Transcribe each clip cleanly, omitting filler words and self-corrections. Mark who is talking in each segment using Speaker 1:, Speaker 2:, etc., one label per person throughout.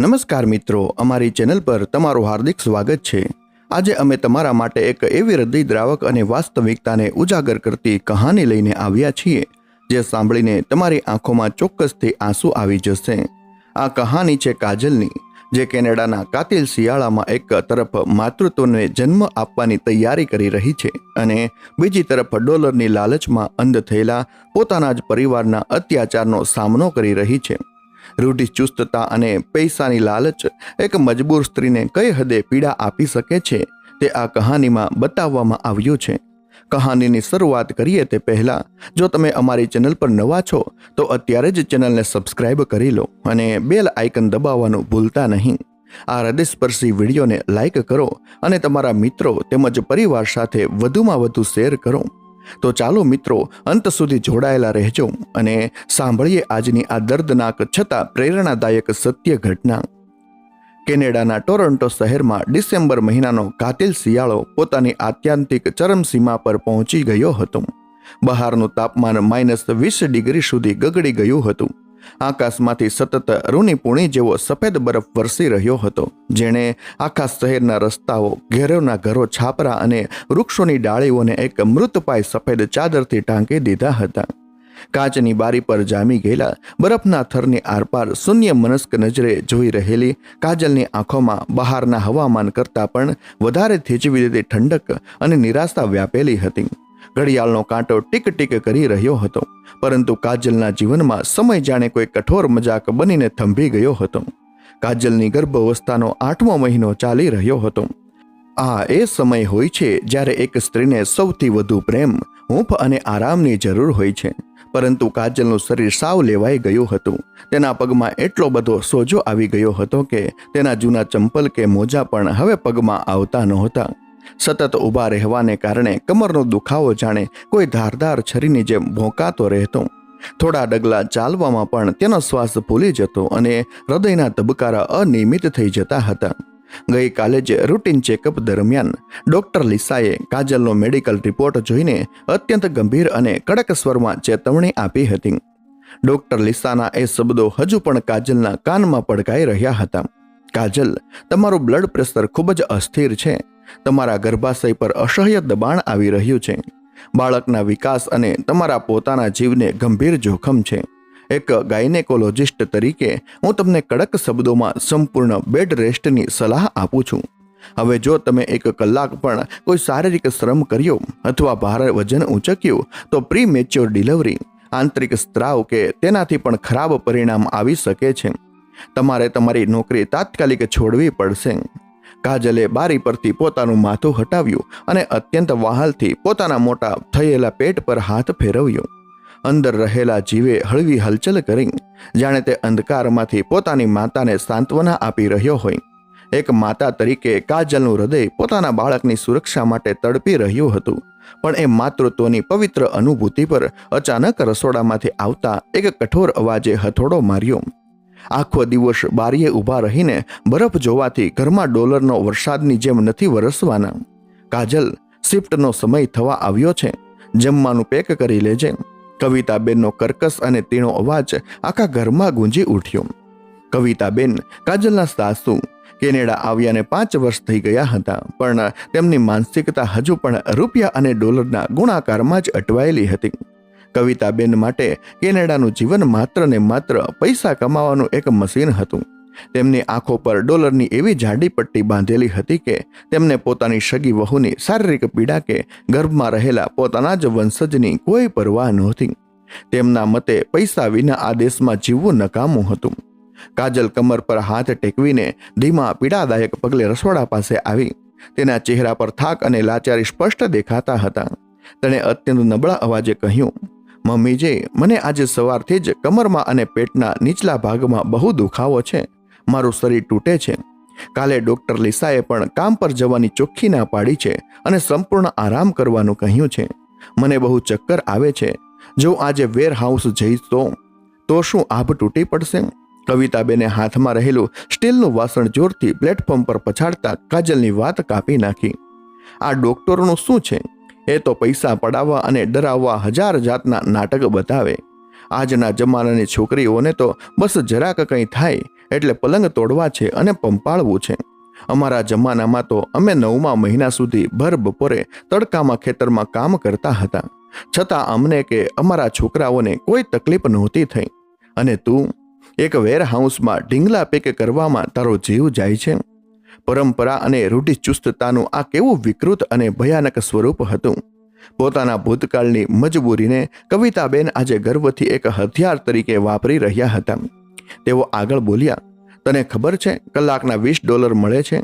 Speaker 1: નમસ્કાર મિત્રો, અમારી ચેનલ પર તમારું હાર્દિક સ્વાગત છે। આજે અમે તમારા માટે એક એવી હૃદયદ્રાવક અને વાસ્તવિકતાને ઉજાગર કરતી કહાની લઈને આવ્યા છીએ જે સાંભળીને તમારી આંખોમાં ચોક્કસથી આંસુ આવી જશે। આ કહાની છે કાજલની, જે કેનેડાના કાતિલ શિયાળામાં એક તરફ માતૃત્વને જન્મ આપવાની તૈયારી કરી રહી છે અને બીજી તરફ ડોલરની લાલચમાં અંધ થયેલા પોતાના જ પરિવારના અત્યાચારનો સામનો કરી રહી છે। રૂઢિચુસ્તતા અને પૈસાની લાલચ એક મજબૂર સ્ત્રીને કઈ હદે પીડા આપી શકે છે તે આ કહાનીમાં બતાવવામાં આવ્યું છે। કહાનીની શરૂઆત કરીએ તે પહેલા જો તમે અમારી ચેનલ પર નવા છો તો અત્યારે જ ચેનલને સબસ્ક્રાઇબ કરી લો અને બેલ આઇકન દબાવવાનું ભૂલતા નહીં। આ હૃદયસ્પર્શી વિડીયોને લાઇક કરો અને તમારા મિત્રો તેમજ પરિવાર સાથે વધુમાં વધુ શેર કરો। તો ચાલો મિત્રો, અંત સુધી જોડાયેલા રહેજો અને સાંભળીએ આજની આ દર્દનાક છતાં પ્રેરણાદાયક સત્ય ઘટના। કેનેડાના ટોરન્ટો શહેરમાં ડિસેમ્બર મહિનાનો કાતિલ શિયાળો પોતાની આત્યંતિક ચરમસીમા પર પહોંચી ગયો હતો। બહારનું તાપમાન -20 ડિગ્રી સુધી ગગડી ગયું હતું। આકાશમાંથી સતત રૂની પૂણી જેવો સફેદ બરફ વરસી રહ્યો હતો, જેણે આખા શહેરના રસ્તાઓ, ઘેરોના ઘરો, છાપરા અને વૃક્ષોની ડાળીઓને એક મૃતપાય સફેદ ચાદરથી ઢાંકી દીધા હતા। કાચની બારી પર જામી ગયેલા બરફના થરની આરપાર શૂન્ય મનસ્ક નજરે જોઈ રહેલી કાજલની આંખોમાં બહારના હવામાન કરતાં પણ વધારે થીજવી દેતી ઠંડક અને નિરાશા વ્યાપેલી હતી। ઘડિયાળનો કાંટો ટીક ટીક કરી રહ્યો હતો, પરંતુ કાજલના જીવનમાં સમય જાણે કોઈ કઠોર મજાક બનીને થંભી ગયો હતો। કાજલની ગર્ભાવસ્થાનો 8મો મહિનો ચાલી રહ્યો હતો। આ એ સમય હોય છે જ્યારે એક સ્ત્રીને સૌથી વધુ પ્રેમ, હૂંફ અને આરામની જરૂર હોય છે, પરંતુ કાજલનું શરીર સાવ લેવાઈ ગયું હતું। તેના પગમાં એટલો બધો સોજો આવી ગયો હતો કે તેના જૂના ચંપલ કે મોજા પણ હવે પગમાં આવતા નહોતા। સતત ઊભા રહેવાને કારણે કમરનો દુખાવો જાણે કોઈ ધારદાર છરીની જેમ ભોંકાતો રહેતો। થોડા ડગલા ચાલવામાં પણ તેનો શ્વાસ ભૂલી જતો અને હૃદયના ધબકારા અનિયમિત થઈ જતા હતા। ગઈકાલે જ રૂટીન ચેકઅપ દરમિયાન ડોક્ટર લિસાએ કાજલનો મેડિકલ રિપોર્ટ જોઈને અત્યંત ગંભીર અને કડક સ્વરમાં ચેતવણી આપી હતી। ડોક્ટર લિસાના એ શબ્દો હજુ પણ કાજલના કાનમાં પડઘાઈ રહ્યા હતા। કાજલ, તમારું બ્લડ પ્રેશર ખૂબ જ અસ્થિર છે। તમારા ગર્ભાશય પર અસહ્ય દબાણ આવી રહ્યું છે। બાળકના વિકાસ અને તમારા પોતાના જીવને ગંભીર જોખમ છે। એક ગાયનેકોલોજિસ્ટ તરીકે હું તમને કડક શબ્દોમાં સંપૂર્ણ બેડ રેસ્ટની સલાહ આપું છું। હવે જો તમે 1 કલાક પણ કોઈ શારીરિક શ્રમ કર્યો અથવા ભારે વજન ઊંચક્યું તો પ્રીમેચ્યોર ડિલિવરી, આંતરિક સ્ત્રાવ કે તેનાથી પણ ખરાબ પરિણામ આવી શકે છે। તમારે તમારી નોકરી તાત્કાલિક છોડવી પડશે। કાજલે બારી પરથી પોતાનું માથું હટાવ્યું અને અત્યંત વહાલથી પોતાના મોટા થયેલા પેટ પર હાથ ફેરવ્યો। અંદર રહેલા જીવે હળવી હલચલ કરી, જાણે તે અંધકારમાંથી પોતાની માતાને સાંત્વના આપી રહ્યો હોય। એક માતા તરીકે કાજલનું હૃદય પોતાના બાળકની સુરક્ષા માટે તડપી રહ્યું હતું, પણ એ માતૃત્વની પવિત્ર અનુભૂતિ પર અચાનક રસોડામાંથી આવતા એક કઠોર અવાજે હથોડો માર્યો। આખો દિવસ બારીએ ઊભા રહીને બરફ જોવાથી ઘરમાં ડોલરનો વરસાદની જેમ નથી વરસવાના। કાજલ, શિફ્ટનો સમય થવા આવ્યો છે, જમવાનું પેક કરી લેજે। કવિતાબેનનો કર્કશ અને તીણો અવાજ આખા ઘરમાં ગુંજી ઉઠ્યો। કવિતાબેન, કાજલના સાસુ, કેનેડા આવ્યાને 5 વર્ષ થઈ ગયા હતા, પણ તેમની માનસિકતા હજુ પણ રૂપિયા અને ડોલરના ગુણાકારમાં જ અટવાયેલી હતી। કવિતાબેન માટે કેનેડાનું જીવન માત્ર ને માત્ર પૈસા કમાવાનું એક મશીન હતું। તેમની આંખો પર ડોલરની એવી જાડી પટ્ટી બાંધેલી હતી કે તેમને પોતાની સગી વહુની શારીરિક પીડા કે ગર્ભમાં રહેલા પોતાના જ વંશજની કોઈ પરવા નહોતી। તેમના મતે પૈસા વિના આ દેશમાં જીવવું નકામું હતું। કાજલ કમર પર હાથ ટેકવીને ધીમા પીડાદાયક પગલે રસોડા પાસે આવી। તેના ચહેરા પર થાક અને લાચારી સ્પષ્ટ દેખાતા હતા। તેણે અત્યંત નબળા અવાજે કહ્યું, મમ્મીજી, મને આજે સવારથી જ કમરમાં અને પેટના નીચલા ભાગમાં બહુ દુખાવો છે। મારું શરીર તૂટે છે। કાલે ડોક્ટર લિસાએ પણ કામ પર જવાની ચોખ્ખી ના પાડી છે અને સંપૂર્ણ આરામ કરવાનું કહ્યું છે। મને બહુ ચક્કર આવે છે। જો આજે વેર હાઉસ જઈશ તો શું આભ તૂટી પડશે? કવિતાબેને હાથમાં રહેલું સ્ટીલનું વાસણ જોરથી પ્લેટફોર્મ પર પછાડતા કાજલની વાત કાપી નાખી। આ ડોક્ટરોનું શું છે? એ તો પૈસા પડાવવા અને ડરાવવા 1000 જાતના નાટક બતાવે। આજના જમાનાની છોકરીઓને તો બસ જરાક કંઈ થાય એટલે પલંગ તોડવા છે અને પંપાળવું છે. અમારા જમાનામાં તો અમે 9મા મહિના સુધી ભર બપોરે તડકામાં ખેતરમાં કામ કરતા હતા, છતાં અમને કે અમારા છોકરાઓને કોઈ તકલીફ નહોતી થઈ. અને તું એક વેરહાઉસમાં ઢીંગલા પેક કરવામાં તારો જીવ જાય છે. પરંપરા અને રૂઢિચુસ્તતાનું આ કેવું વિકૃત અને ભયાનક સ્વરૂપ હતું. પોતાના ભૂતકાળની મજબૂરીને કવિતાબેન આજે ગર્વથી એક હથિયાર તરીકે વાપરી રહ્યા હતા. તેઓ આગળ બોલ્યા, તને ખબર છે કલાકના $20 મળે છે?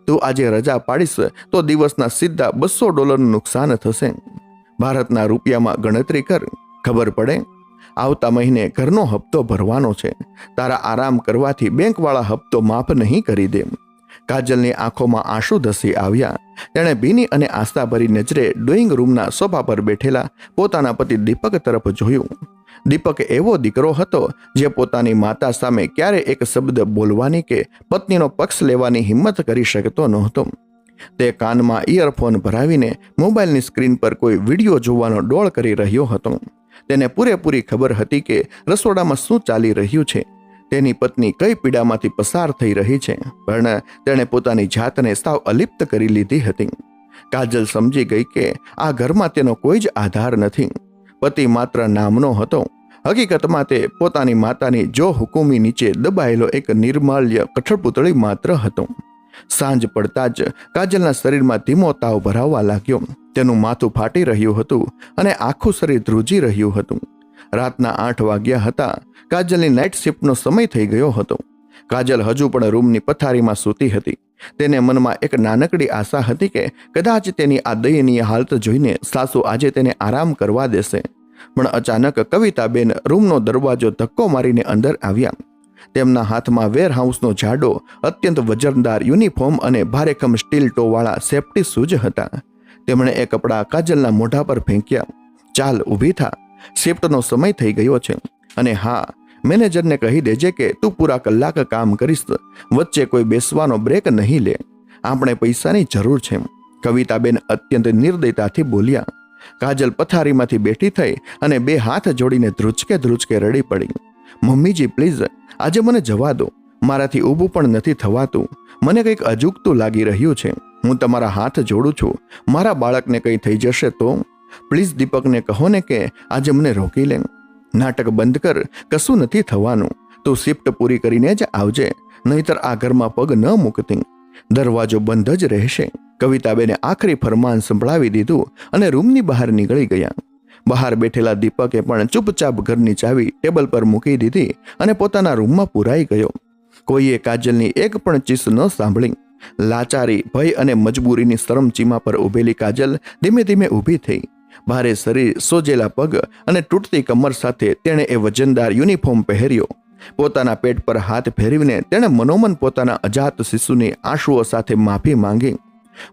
Speaker 1: તું આજે રજા પાડીશ તો દિવસના સીધા $200 નુકસાન થશે. ભારતના રૂપિયામાં ગણતરી કર, ખબર પડે. આવતા મહિને ઘરનો હપ્તો ભરવાનો છે. તારા આરામ કરવાથી બેંકવાળા હપ્તો માફ નહીં કરી દે. કાજલની આંખોમાં આંસુ ધસી આવ્યા. તેણે ભીની અને આસ્થાભરી નજરે ડ્રોઈંગ રૂમના સોફા પર બેઠેલા પોતાના પતિ દીપક તરફ જોયું. દીપક એવો દીકરો હતો જે પોતાની માતા સામે ક્યારે એક શબ્દ બોલવાની કે પત્નીનો પક્ષ લેવાની હિંમત કરી શકતો નહોતો. તે કાનમાં ઇયરફોન ભરાવીને મોબાઈલની સ્ક્રીન પર કોઈ વિડીયો જોવાનો ડોળ કરી રહ્યો હતો. તેને પૂરેપૂરી ખબર હતી કે રસોડામાં શું ચાલી રહ્યું છે, તેની પત્ની કઈ પીડામાંથી પસાર થઈ રહી છે, પણ તેણે પોતાની જાતને સાવ અલિપ્ત કરી લીધી હતી. કાજલ સમજી ગઈ કે આ ઘરમાં તેનો કોઈ જ આધાર નથી. પતિ માત્ર નામનો હતો. હકીકતમાં તે પોતાની માતાની જો હુકુમી નીચે દબાયેલો એક નિર્માલ્ય કઠપૂતળી માત્ર હતો. સાંજ પડતા જ કાજલના શરીરમાં ધીમો તાવ ભરાવા લાગ્યો. તેનું માથું ફાટી રહ્યું હતું અને આખું શરીર ધ્રુજી રહ્યું હતું. રાતના 8 વાગ્યા હતા. કાજલની નાઇટ શિફ્ટનો સમય થઈ ગયો હતો. કાજલ હજુ પણ રૂમની પથારીમાં સૂતી હતી. તેને મનમાં એક નાનકડી આશા હતી કે કદાચ તેની આ દયનીય હાલત જોઈને સાસુ આજે તેને આરામ કરવા દેશે. પણ અચાનક કવિતાબેન રૂમનો દરવાજો ધક્કો મારીને અંદર આવ્યા. તેમના હાથમાં વેરહાઉસનો જાડો, અત્યંત વજનદાર યુનિફોર્મ અને ભારેખમ સ્ટીલ ટોવાળા સેફ્ટી શૂઝ હતા. તેમણે એ કપડાં કાજલના મોઢા પર ફેંક્યા. ચાલ ઊભી થા, શિફ્ટનો સમય થઈ ગયો છે. અને હા, મેનેજરને કહી દેજે કે તું પૂરા કલાક કામ કરીશ, વચ્ચે કોઈ બેસવાનો બ્રેક નહીં લે. આપણે પૈસાની જરૂર છે. કવિતાબેન અત્યંત નિર્દયતાથી બોલ્યા. કાજલ પથારીમાંથી બેઠી થઈ અને 2 હાથ જોડીને ધ્રુજકે રડી પડી. મમ્મીજી પ્લીઝ, આજે મને જવા દો. મારાથી ઊભું પણ નથી થવાતું. મને કંઈક અજુગતું લાગી રહ્યું છે. હું તમારા હાથ જોડું છું. મારા બાળકને કંઈ થઈ જશે તો? પ્લીઝ દીપકને કહો ને કે આજે મને રોકી લે. નાટક બંધ કર, કશું નથી થવાનું. તું શિફ્ટ પૂરી કરીને જ આવજે, નહીતર આ ઘરમાં પગ ન મૂકતી. દરવાજો બંધ જ રહેશે. કવિતાબેને આખરી ફરમાન સંભળાવી દીધું અને રૂમની બહાર નીકળી ગયા. બહાર બેઠેલા દીપકે પણ ચૂપચાપ ઘરની ચાવી ટેબલ પર મૂકી દીધી અને પોતાના રૂમમાં પુરાઈ ગયો. કોઈએ કાજલની એક પણ ચીસ ન સાંભળી. લાચારી, ભય અને મજબૂરીની શરમચીમા પર ઊભેલી કાજલ ધીમે ધીમે ઊભી થઈ. ભારે શરીર, સોજેલા પગ અને તૂટતી કમર સાથે તેણે એ વજનદાર યુનિફોર્મ પહેર્યો. પોતાના પેટ પર હાથ ફેરવીને તેણે મનોમન પોતાના અજાત શિશુની આંસુઓ સાથે માફી માંગી.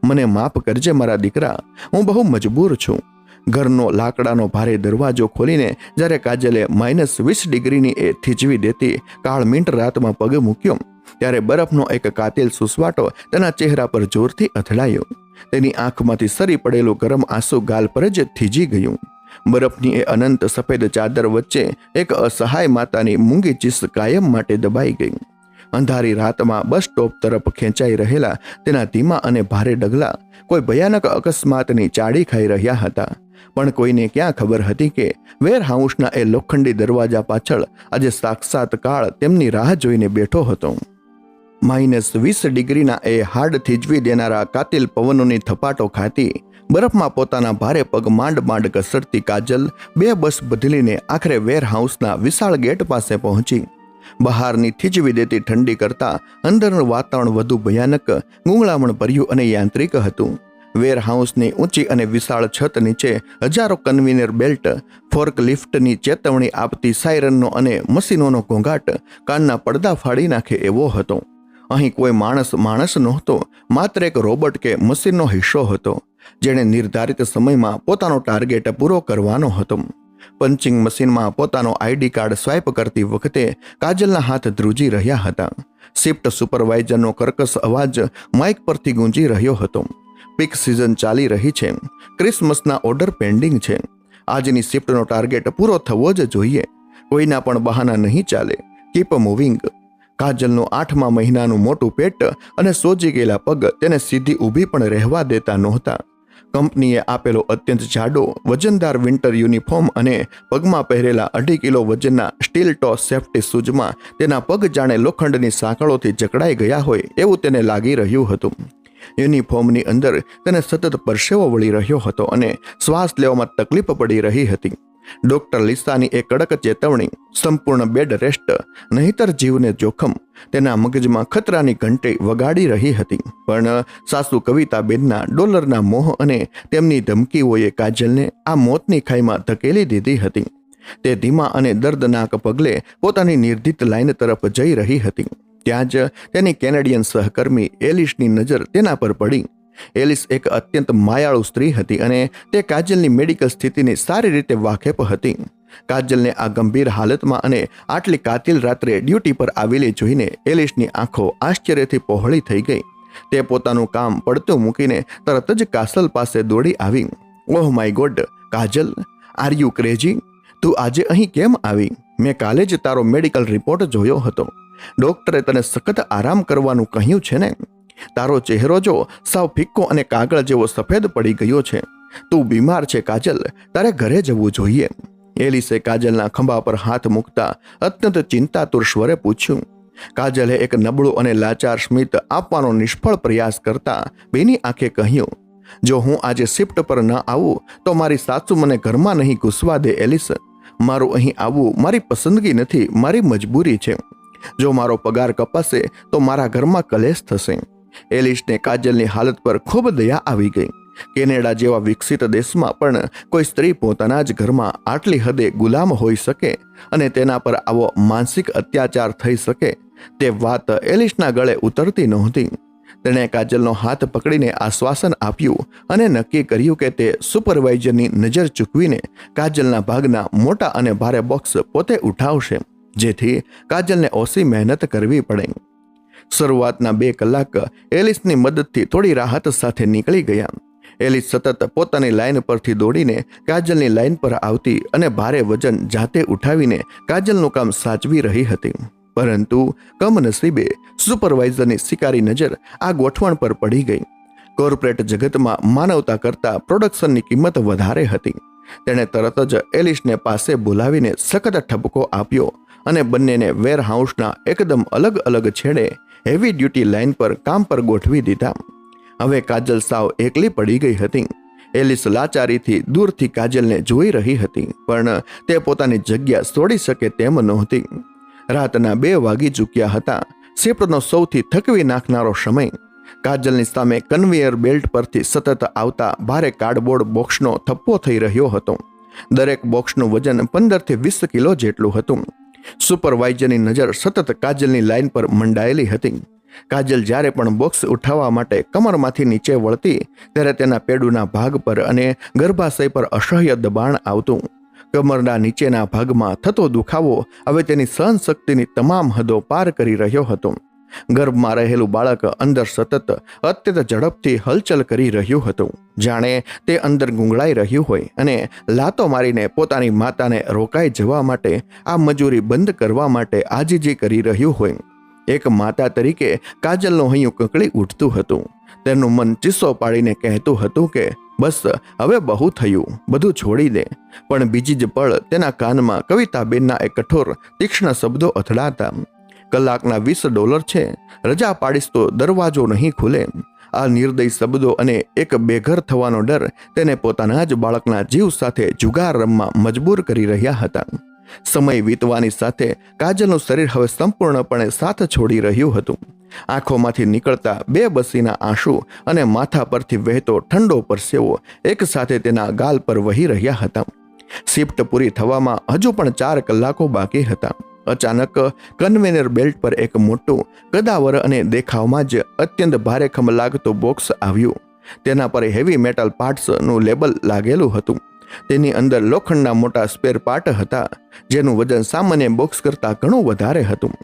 Speaker 1: મને માફ કરજે મારા દીકરા, હું બહુ મજબૂર છું. ઘરનો લાકડાનો ભારે દરવાજો ખોલીને જ્યારે કાજલે -20 ડિગ્રીની એ થીજવી દેતી કાળમીંટ રાતમાં પગ મૂક્યો, ત્યારે બરફનો એક કાતિલ સુસવાટો તેના ચહેરા પર જોરથી અથડાયો. તેની આંખમાંથી સરી પડેલું ગરમ આંસુ ગાલ પર જ થીજી ગયું. બરફની એ અનંત સફેદ ચાદર વચ્ચે એક અસહાય માતાની મૂંગી ચીસ કાયમ માટે દબાઈ ગઈ. અંધારી રાતમાં બસ સ્ટોપ તરફ ખેંચાઈ રહેલા તેના ધીમા અને ભારે ડગલા કોઈ ભયાનક અકસ્માતની ચાડી ખાઈ રહ્યા હતા. પણ કોઈને ક્યાં ખબર હતી કે વેરહાઉસના એ લોખંડી દરવાજા પાછળ આજે સાક્ષાત કાળ તેમની રાહ જોઈને બેઠો હતો. -20 ડિગ્રીના એ હાડ થીજવી દેનારા કાતિલ પવનોની થપાટો ખાતી બરફમાં પોતાના ભારે પગ માંડ ઘસરતી કાજલ 2 બસ બદલીને આખરે વેરહાઉસના વિશાળ ગેટ પાસે પહોંચી. બહારની થીજવી દેતી ઠંડી કરતા અંદરનું વાતાવરણ વધુ ભયાનક, ગૂંગળામણ ભર્યું અને યાંત્રિક હતું. વેરહાઉસની ઊંચી અને વિશાળ છત નીચે હજારો કન્વીનર બેલ્ટ, ફોર્ક લિફ્ટની ચેતવણી આપતી સાયરનનો અને મશીનોનો ઘોંઘાટ કાનના પડદા ફાડી નાખે એવો હતો. અહીં કોઈ માણસ નહોતો, માત્ર એક રોબોટ કે મશીનનો હિસ્સો હતો, જેણે નિર્ધારિત સમયમાં પોતાનો ટાર્ગેટ પૂરો કરવાનો હતો. પંચિંગ મશીનમાં પોતાનો આઈડી કાર્ડ સ્વાઇપ કરતી વખતે કાજલના હાથ ધ્રુજી રહ્યા હતા. શિફ્ટ સુપરવાઇઝરનો કર્કશ અવાજ માઇક પરથી ગુંજી રહ્યો હતો. પીક સિઝન ચાલી રહી છે. ક્રિસમસના ઓર્ડર પેન્ડિંગ છે. આજની શિફ્ટનો ટાર્ગેટ પૂરો થવો જ જોઈએ. કોઈના પણ બહાના નહીં ચાલે. Keep moving. કાજલનું 8મા મહિનાનું મોટું પેટ અને સોજી ગયેલા પગ તેને સીધી ઊભી પણ રહેવા દેતા નહોતા. કંપનીએ આપેલો અત્યંત જાડો વજનદાર વિન્ટર યુનિફોર્મ અને પગમાં પહેરેલા 2.5 કિલો વજનના સ્ટીલ ટો સેફ્ટી શૂઝમાં તેના પગ જાણે લોખંડની સાંકળોથી જકડાઈ ગયા હોય એવું તેને લાગી રહ્યું હતું. યુનિફોર્મની અંદર તેને સતત પરસેવો વળી રહ્યો હતો અને શ્વાસ લેવામાં તકલીફ પડી રહી હતી. ડોક્ટર લિસાની એ કડક ચેતવણી, સંપૂર્ણ બેડ રેસ્ટ, નહીતર જીવને જોખમ, તેના મગજમાં ખતરાની ઘંટી વગાડી રહી હતી. પણ સાસુ કવિતાબેનના ડોલરના મોહ અને તેમની ધમકીઓએ કાજલને આ મોતની ખાઈમાં ધકેલી દીધી હતી. તે ધીમા અને દર્દનાક પગલે પોતાની નિર્ધિત લાઈન તરફ જઈ રહી હતી. ત્યાં જ તેની કેનેડિયન સહકર્મી એલિસની નજર તેના પર પડી. એલિસ એક અત્યંત માયાળુ સ્ત્રી હતી અને તે કાજલની મેડિકલ સ્થિતિની સારી રીતે વાકેફ હતી. કાજલને આ ગંભીર હાલતમાં અને આટલી કાતિલ રાત્રે ડ્યુટી પર આવેલી જોઈને એલિસની આંખો આશ્ચર્યથી પહોળી થઈ ગઈ. તે પોતાનું કામ પડતું મૂકીને તરત જ કાસલ પાસે દોડી આવી. ઓહ my God, Kajal, are you crazy? તું આજે અહીં કેમ આવી? મેં કાલે જ તારો મેડિકલ રિપોર્ટ જોયો હતો. ડોક્ટરે તને સખત આરામ કરવાનું કહ્યું છે ને? તારો ચહેરો જો સાવ ફિક્કો અને કાગળ જેવો સફેદ પડી ગયો છે. તું બીમાર છે કાજલ, તારે ઘરે જવું જોઈએ. એલિસે કાજલના ખંભા પર હાથ મૂકતા અત્યંત ચિંતાતુર સ્વરે પૂછ્યું. કાજલે એક નબળું અને લાચાર સ્મિત આપવાનો નિષ્ફળ પ્રયાસ કરતા બેની આંખે કહ્યું, જો હું આજે શિફ્ટ પર ન આવું તો મારી સાસુ મને ઘરમાં નહીં ઘૂસવા દે. એલિસ, મારું અહીં આવવું મારી પસંદગી નથી, મારી મજબૂરી છે. જો મારો પગાર કપાશે તો મારા ઘરમાં કલેશ થશે. એલિસને કાજલની હાલત પર ખૂબ દયા આવી ગઈ. કેનેડા જેવા વિકસિત દેશમાં પણ કોઈ સ્ત્રી પોતાના જ ઘરમાં આટલી હદે ગુલામ હોઈ શકે અને તેના પર આવો માનસિક અત્યાચાર થઈ શકે તે વાત એલિસના ગળે ઉતરતી નહોતી. તેણે કાજલનો હાથ પકડીને આશ્વાસન આપ્યું અને નક્કી કર્યું કે તે સુપરવાઇઝરની નજર ચૂકવીને કાજલના ભાગના મોટા અને ભારે બોક્સ પોતે ઉઠાવશે, જેથી કાજલને ઓછી મહેનત કરવી પડે. શરૂઆતના 2 કલાક એલિસની મદદથી થોડી રાહત સાથે નીકળી ગયા. એલિસ સતત પોતાની લાઈન પરથી દોડીને કાજલની લાઈન પર આવતી અને ભારે વજન જાતે ઉઠાવીને કાજલનું કામ સાચવી રહી હતી. પરંતુ કમનસીબે સુપરવાઇઝરની શિકારી નજર આ ગોઠવણ પર પડી ગઈ. કોર્પોરેટ જગતમાં માનવતા કરતાં પ્રોડક્શનની કિંમત વધારે હતી. તેણે તરત જ એલિસને પાસે બોલાવીને સખત ઠપકો આપ્યો અને બંનેને વેરહાઉસના એકદમ અલગ અલગ છેડે હેવી ડ્યુટી લાઇન પર કામ પર ગોઠવી દીધા. હવે કાજલ સાવ એકલી પડી ગઈ હતી. એલિસ લાચારીથી દૂરથી કાજલને જોઈ રહી હતી, પણ તે પોતાની જગ્યા છોડી શકે તેમ નહોતી. રાતના 2 વાગી ચૂક્યા હતા. શિફ્ટનો સૌથી થકવી નાખનારો સમય. કાજલની સામે કન્વેયર બેલ્ટ પરથી સતત આવતા ભારે કાર્ડબોર્ડ બોક્સનો થપ્પો થઈ રહ્યો હતો. દરેક બોક્સનું વજન 15 થી 20 કિલો જેટલું હતું. સુપરવાઇઝરની નજર સતત કાજલની લાઈન પર મંડાયેલી હતી. કાજલ જ્યારે પણ બોક્સ ઉઠાવવા માટે કમરમાંથી નીચે વળતી ત્યારે તેના પેડુના ભાગ પર અને ગર્ભાશય પર અસહ્ય દબાણ આવતું. કમરના નીચેના ભાગમાં થતો દુખાવો હવે તેની સહનશક્તિની તમામ હદો પાર કરી રહ્યો હતો. ગર્ભમાં રહેલું બાળક અંદર સતત અત્યંત ઝડપથી હલચલ કરી રહ્યું હતું, જાણે તે અંદર ગુંગળાઈ રહ્યું હોય અને લાતો મારીને પોતાની માતાને રોકાઈ જવા માટે, આ મજૂરી બંધ કરવા માટે આજીજી કરી રહ્યું હોય. એક માતા તરીકે કાજલનું હૈયું કકળી ઉઠતું હતું. તેનું મન ચીસો પાડીને કહેતું હતું કે બસ હવે બહુ થયું, બધું છોડી દે. પણ બીજી જ પળ તેના કાનમાં કવિતાબેનના એક કઠોર તીક્ષ્ણ શબ્દો અથડાતા. કલાકના $20 છે, રજા પાડીશ તો દરવાજો નહીં ખુલે. આ નિર્દય શબ્દો અને એક બેઘર થવાનો ડર તેને પોતાના જ બાળકના જીવ સાથે જુગાર રમવા મજબૂર કરી રહ્યા હતા. સમય વીતવાની સાથે કાજલનું શરીર હવે સંપૂર્ણપણે સાથ છોડી રહ્યું હતું. આંખોમાંથી નીકળતા બેબસીના આંસુ અને માથા પરથી વહેતો ઠંડો પરસેવો એક સાથે તેના ગાલ પર વહી રહ્યા હતા. શિફ્ટ પૂરી થવામાં હજુ પણ 4 કલાકો બાકી હતા. અચાનક કન્વેયર બેલ્ટ પર એક મોટું, કદાવર અને દેખાવમાં જ અત્યંત ભારેખમ લાગતું બોક્સ આવ્યું. તેના પર હેવી મેટલ પાર્ટ્સનું લેબલ લાગેલું હતું. તેની અંદર લોખંડના મોટા સ્પેર પાર્ટ હતા, જેનું વજન સામાન્ય બોક્સ કરતાં ઘણું વધારે હતું.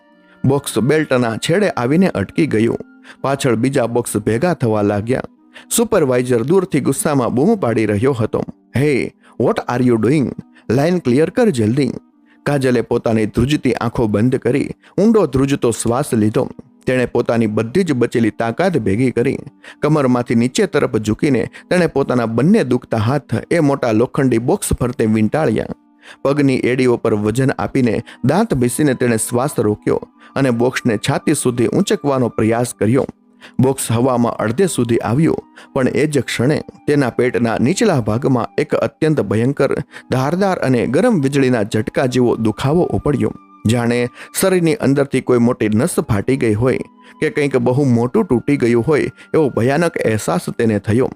Speaker 1: બોક્સ બેલ્ટના છેડે આવીને અટકી ગયું. પાછળ બીજા બોક્સ ભેગા થવા લાગ્યા. સુપરવાઇઝર દૂરથી ગુસ્સામાં બૂમ પાડી રહ્યો હતો. હે, what are you doing? Line clear કર જલ્દી. કાજલે પોતાની ધ્રુજતી આંખો બંધ કરી ઊંડો ધ્રુજતો શ્વાસ લીધો. તેણે પોતાની બધી જ બચેલી તાકાત ભેગી કરી કમરમાંથી નીચે તરફ ઝૂકીને તેણે પોતાના બંને દુખતા હાથ એ મોટા લોખંડી બોક્સ ફરતે વીંટાળ્યા. પગની એડીઓ પર વજન આપીને દાંત ભીસીને તેણે શ્વાસ રોક્યો અને બોક્સને છાતી સુધી ઊંચકવાનો પ્રયાસ કર્યો. બોક્સ હવામાં અડધે સુધી આવ્યું, પણ એ જ ક્ષણે તેના પેટના નીચલા ભાગમાં એક અત્યંત ભયંકર ધારદાર અને ગરમ વીજળીના ઝટકા જેવો દુખાવો ઉપડ્યો. જાણે શરીરની અંદરથી કોઈ મોટી નસ ફાટી ગઈ હોય કે કંઈક બહુ મોટું તૂટી ગયું હોય એવો ભયાનક અહેસાસ તેને થયો.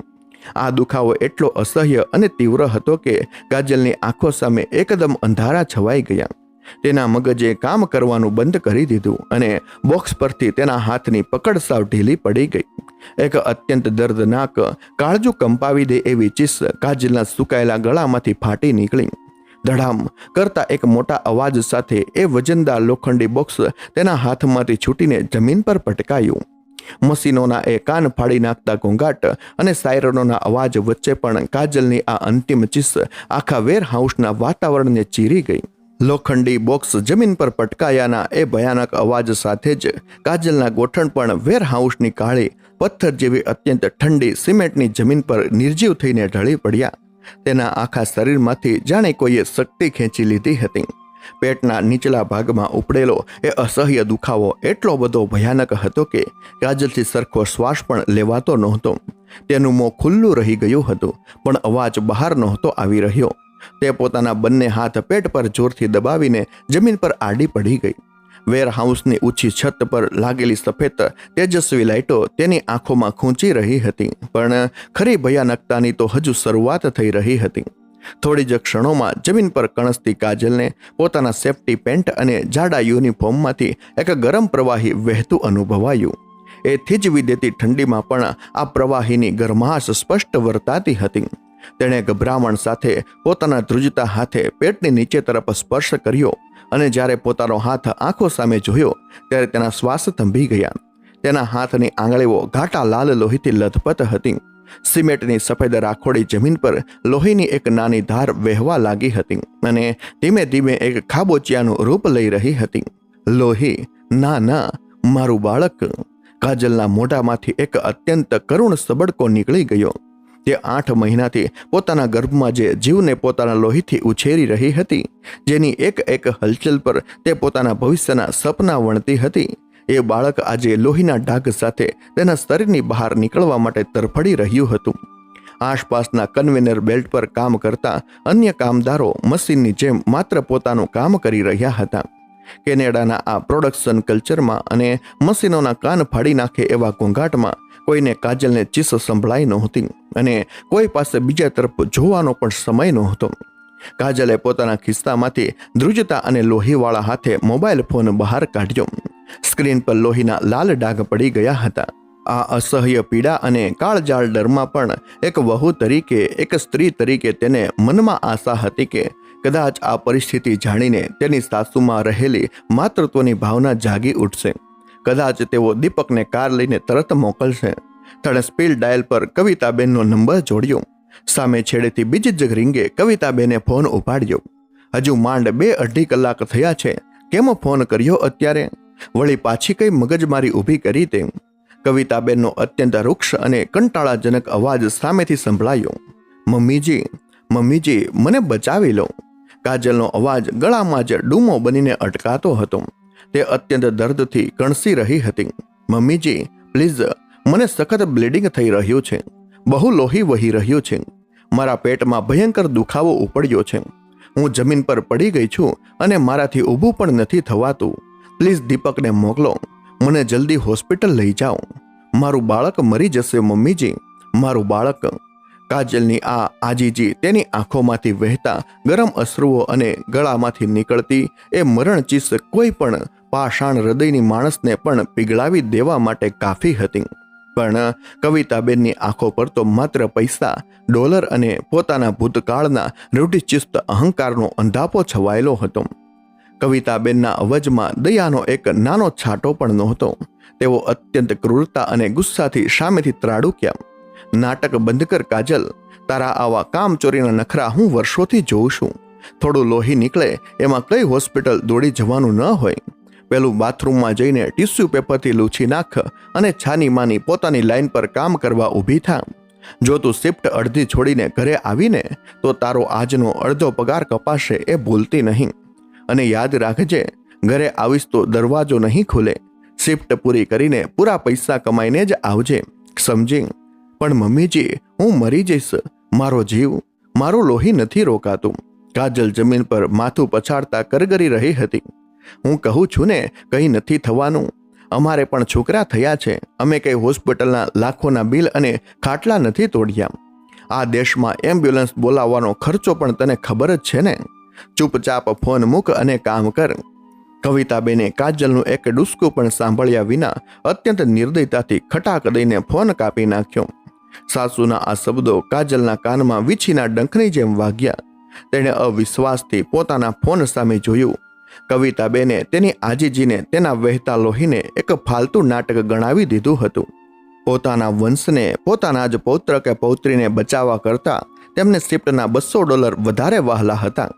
Speaker 1: આ દુખાવો એટલો અસહ્ય અને તીવ્ર હતો કે કાજલની આંખો સામે એકદમ અંધારા છવાઈ ગયા. તેના મગજે કામ કરવાનું બંધ કરી દીધું અને બોક્સ પરથી તેના હાથની પકડ સાવ ઢીલી પડી ગઈ. એક અત્યંત દર્દનાક, કાળજું કંપાવી દે એવી ચીસ કાજલના સુકાયેલા ગળામાંથી ફાટી નીકળી. ધડામ કરતા એક મોટા અવાજ સાથે એ વજનદાર લોખંડી બોક્સ તેના હાથમાંથી છૂટીને જમીન પર પટકાયું. મશીનોના એ કાન ફાડી નાખતા ઘોંઘાટ અને સાયરનોના અવાજ વચ્ચે પણ કાજલની આ અંતિમ ચીસ આખા વેરહાઉસના વાતાવરણને ચીરી ગઈ. લોખંડી બોક્સ જમીન પર પટકાયાના એ ભયાનક અવાજ સાથે જ કાજલના ગોઠણ પણ વેરહાઉસની કાળી પથ્થર જેવી અત્યંત ઠંડી સિમેન્ટની જમીન પર નિર્જીવ થઈને ઢળી પડ્યા. તેના આખા શરીરમાંથી જાણે કોઈએ શક્તિ ખેંચી લીધી હતી. પેટના નીચલા ભાગમાં ઉપડેલો એ અસહ્ય દુખાવો એટલો બધો ભયાનક હતો કે કાજલથી સરખો શ્વાસ પણ લેવાતો નહોતો. તેનું મોં ખુલ્લું રહી ગયું હતું, પણ અવાજ બહાર નહોતો આવી રહ્યો. તે પોતાના બંને હાથ પેટ પર જોરથી દબાવીને જમીન પર આડી પડી ગઈ. વેરહાઉસની ઊંચી છત પર લાગેલી સફેદ તેજસ્વી લાઇટો તેની આંખોમાં ખૂંચી રહી હતી, પણ ખરી ભયાનકતાની તો હજુ શરૂઆત થઈ રહી હતી. થોડી જ ક્ષણોમાં જમીન પર કણસતી કાજલને પોતાના સેફ્ટી પેન્ટ અને જાડા યુનિફોર્મમાંથી એક ગરમ પ્રવાહી વહેતું અનુભવાયું. એ થીજવી દેતી ઠંડીમાં પણ આ પ્રવાહીની ગરમાશ સ્પષ્ટ વર્તાતી હતી. તેણે ગભરામણ સાથે પોતાના ધ્રુજતા હાથે પેટની નીચે તરફ સ્પર્શ કર્યો અને જ્યારે પોતાનો હાથ આંખો સામે જોયો ત્યારે તેના શ્વાસ થંભી ગયા. તેના હાથની આંગળીઓ ઘાટા લાલ લોહીથી લથપથ હતી. સિમેન્ટની સફેદ રાખોડી જમીન પર લોહીની એક નાની ધાર વહેવા લાગી હતી અને ધીમે ધીમે એક ખાબોચિયાનું રૂપ લઈ રહી હતી. લોહી? ના ના, મારું બાળક! કાજલના મોઢામાંથી એક અત્યંત કરુણ સબડકો નીકળી ગયો. તે 8 મહિનાથી પોતાના ગર્ભમાં જે જીવને પોતાના લોહીથી ઉછેરી રહી હતી, જેની એક એક હલચલ પર તે પોતાના ભવિષ્યના સપના વણતી હતી, એ બાળક આજે લોહીના ડાઘ સાથે તેના શરીરની બહાર નીકળવા માટે તરફડી રહ્યું હતું. આસપાસના કન્વેનર બેલ્ટ પર કામ કરતા અન્ય કામદારો મશીનની જેમ માત્ર પોતાનું કામ કરી રહ્યા હતા. કેનેડાના આ પ્રોડક્શન કલ્ચરમાં અને મશીનોના કાન ફાડી નાખે એવા ઘોંઘાટમાં કોઈને કાજલને ચીસ સંભળાઈ નહોતી અને કોઈ પાસે બીજા તરફ જોવાનો પણ સમય નહોતો. કાજલે પોતાના ખિસ્સામાંથી ધ્રુજતા અને લોહીવાળા હાથે મોબાઈલ ફોન બહાર કાઢ્યો. સ્ક્રીન પર લોહીના લાલ ડાઘ પડી ગયા હતા. આ અસહ્ય પીડા અને કાળજાળ ડરમાં પણ એક વહુ તરીકે, એક સ્ત્રી તરીકે તેને મનમાં આશા હતી કે કદાચ આ પરિસ્થિતિ જાણીને તેની સાસુમાં રહેલી માતૃત્વની ભાવના જાગી ઉઠશે. કદાચ તેઓ દીપકને કાર લઈને તરત મોકલશે. તેણે સ્પીડ ડાયલ પર કવિતાબેનનો નંબર જોડ્યો. સામે છેડેથી બીજી જ રીંગે કવિતાબેને ફોન ઉપાડ્યો. હજુ માંડ 2-2.5 કલાક થયા છે, કેમ ફોન કર્યો અત્યારે? વળી પાછી કઈ મગજમારી ઊભી કરી તે? કવિતાબેનનો અત્યંત રૂક્ષ અને કંટાળાજનક અવાજ સામેથી સંભળાયો. મમ્મીજી, મમ્મીજી, મને બચાવી લો. કાજલનો અવાજ ગળામાં જ ડૂમો બનીને અટકાતો હતો. તે અત્યંત દર્દથી કણસી રહી હતી. મમ્મીજી, પ્લીઝ, મને સખત બ્લીડિંગ થઈ રહ્યું છે. બહુ લોહી વહી રહ્યું છે. મારા પેટમાં ભયંકર દુખાવો ઉપડ્યો છે. હું જમીન પર પડી ગઈ છું અને મારાથી ઊભું પણ નથી થવાતું. પ્લીઝ દીપકને મોકલો. મને જલ્દી હોસ્પિટલ લઈ જાઓ. મારું બાળક મરી જશે મમ્મીજી, મારું બાળક. કાજલની આ આજીજી તેની આંખોમાંથી વહેતા ગરમ અશ્રુઓ અને ગળામાંથી નીકળતી એ મરણચીસ કોઈ પણ પાષાણ હૃદયની માણસને પણ પીગળાવી દેવા માટે કાફી હતી. પણ કવિતાબેનની આંખો પર તો માત્ર પૈસા, ડોલર અને પોતાના ભૂતકાળના રૂઢિચુસ્ત અહંકારનો અંધાપો છવાયેલો હતો. કવિતાબેનના અવાજમાં દયાનો એક નાનો છાંટો પણ નહોતો. તેઓ અત્યંત ક્રૂરતા અને ગુસ્સાથી સામેથી ત્રાડુક્યા. નાટક બંધ કર કાજલ. તારા આવા કામચોરીના નખરા હું વર્ષોથી જોઉં છું. થોડું લોહી નીકળે એમાં કઈ હોસ્પિટલ દોડી જવાનું ન હોય. પેલું બાથરૂમમાં જઈને ટિશ્યુ પેપરથી લૂછી નાખ અને છાની માની પોતાની લાઈન પર કામ કરવા ઊભી થા. જો તું શિફ્ટ અડધી છોડીને ઘરે આવીને તો તારો આજનો અડધો પગાર કપાશે એ ભૂલતી નહીં. અને યાદ રાખજે, ઘરે આવીશ તો દરવાજો નહીં ખુલે. શિફ્ટ પૂરી કરીને પૂરા પૈસા કમાઈને જ આવજે, સમજી? પણ મમ્મીજી, હું મરી જઈશ. મારો જીવ, મારું લોહી નથી રોકાતું. કાજલ જમીન પર માથું પછાડતા કરગરી રહી હતી. હું કહું છું ને, કંઈ નથી થવાનું. અમારે પણ છોકરા થયા છે. અમે કઈ હોસ્પિટલના લાખોના બિલ અને ખાટલા નથી તોડ્યા. આ દેશમાં એમ્બ્યુલન્સ બોલાવવાનો ખર્ચો પણ તને ખબર જ છે ને. ચૂપચાપ ફોન મૂક અને કામ કર. કવિતાબેને કાજલનું એક ડૂસકું પણ સાંભળ્યા વિના અત્યંત નિર્દયતાથી ખટાક દઈને ફોન કાપી નાખ્યો. સાસુના આ શબ્દો કાજલના કાનમાં વીછીના ડંખની જેમ વાગ્યા. તેણે અવિશ્વાસથી પોતાના ફોન સામે જોયું. કવિતાબેને તેની આજીજીને, તેના વહેતા લોહીને એક ફાલતુ નાટક ગણાવી દીધું હતું. પોતાના વંશને, પોતાના જ પૌત્ર કે પૌત્રીને બચાવવા કરતા તેમને શિફ્ટના $200 વધારે વહાલા હતા.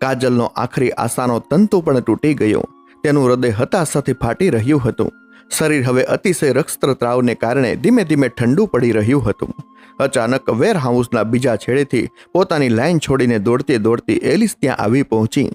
Speaker 1: કાજલનો આખરી આશાનો તંતુ પણ તૂટી ગયો. તેનું હૃદય હતાશાથી ફાટી રહ્યું હતું. શરીર હવે અતિશય રક્તસ્રાવને કારણે ધીમે ધીમે ઠંડુ પડી રહ્યું હતું. અચાનક વેરહાઉસના બીજા છેડેથી પોતાની લાઈન છોડીને દોડતી દોડતી એલિસ ત્યાં આવી પહોંચી.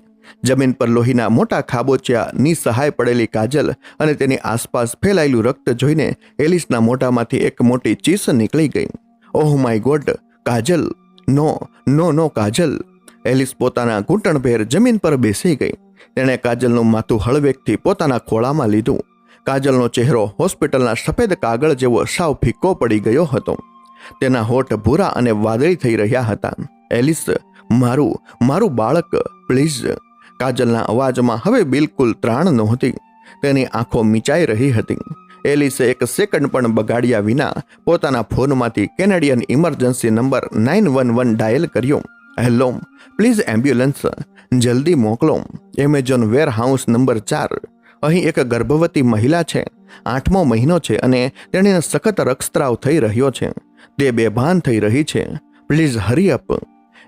Speaker 1: જમીન પર લોહીના મોટા ખાબોચિયા નિસહાય પડેલી કાજલ અને તેની આસપાસ ફેલાયેલું રક્ત જોઈને એલિસના મોઢામાંથી એક મોટી ચીસ નીકળી ગઈ. Oh my God, Kajal! No no no Kajal! Alice પોતાના ઘૂંટણભેર જમીન પર બેસી ગઈ. તેણે કાજલનું માથું હળવેકથી પોતાના ખોળામાં લીધું. કાજલનો ચહેરો હોસ્પિટલના સફેદ કાગળ જેવો સાવ ફીકો પડી ગયો હતો. તેના હોઠ ભૂરા અને વાદળી થઈ રહ્યા હતા. એલિસ, મારું બાળક, પ્લીઝ. કાજલના અવાજમાં હવે બિલકુલ ત્રાણ નહોતી. તેની આંખો મીચાઈ રહી હતી. એલિસે એક સેકન્ડ પણ બગાડ્યા વિના પોતાના ફોનમાંથી કેનેડિયન ઇમરજન્સી નંબર 911 ડાયલ કર્યો. હેલો, પ્લીઝ એમ્બ્યુલન્સ, જલ્દી મોકલો. Amazon warehouse number 4. અહીં એક ગર્ભવતી મહિલા છે. 8મો મહિનો છે અને તેણીને સખત રક્તસ્રાવ થઈ રહ્યો છે. તે બેભાન થઈ રહી છે. Please Hari up.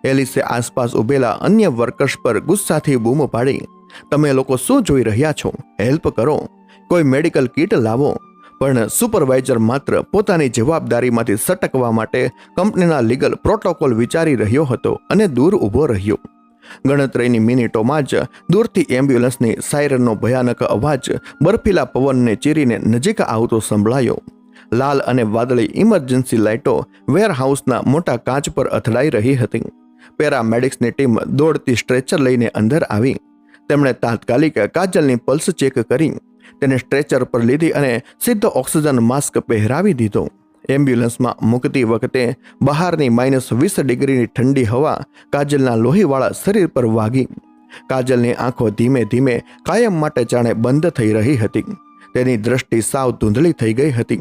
Speaker 1: એલિસે આસપાસ ઉભેલા અન્ય વર્કર્સ પર ગુસ્સાથી બૂમ પાડી. તમે લોકો શું જોઈ રહ્યા છો? હેલ્પ કરો, કોઈ મેડિકલ કિટ લાવો. પણ સુપરવાઇઝર માત્ર પોતાની જવાબદારીમાંથી સટકવા માટે કંપનીના લીગલ પ્રોટોકોલ વિચારી રહ્યો હતો અને દૂર ઊભો રહ્યો. ગણતરીની મિનિટોમાં જ દૂરથી એમ્બ્યુલન્સની સાયરનનો ભયાનક અવાજ બરફીલા પવનને ચીરીને નજીક આવતો સંભળાયો. લાલ અને વાદળી ઇમરજન્સી લાઇટો વેરહાઉસના મોટા કાચ પર અથડાઈ રહી હતી. પેરામેડિક્સની ટીમ દોડતી સ્ટ્રેચર લઈને અંદર આવી. તેમણે તાત્કાલિક કાજલની પલ્સ ચેક કરી. તેને સ્ટ્રેચર પર લીધી અને સીધો ઓક્સિજન માસ્ક પહેરાવી દીધો. એમ્બ્યુલન્સમાં મૂકતી વખતે બહારની -20 ડિગ્રીની ઠંડી હવા કાજલના લોહીવાળા શરીર પર વાગી. કાજલની આંખો ધીમે ધીમે કાયમ માટે જાણે બંધ થઈ રહી હતી. તેની દ્રષ્ટિ સાવ ધૂંધળી થઈ ગઈ હતી.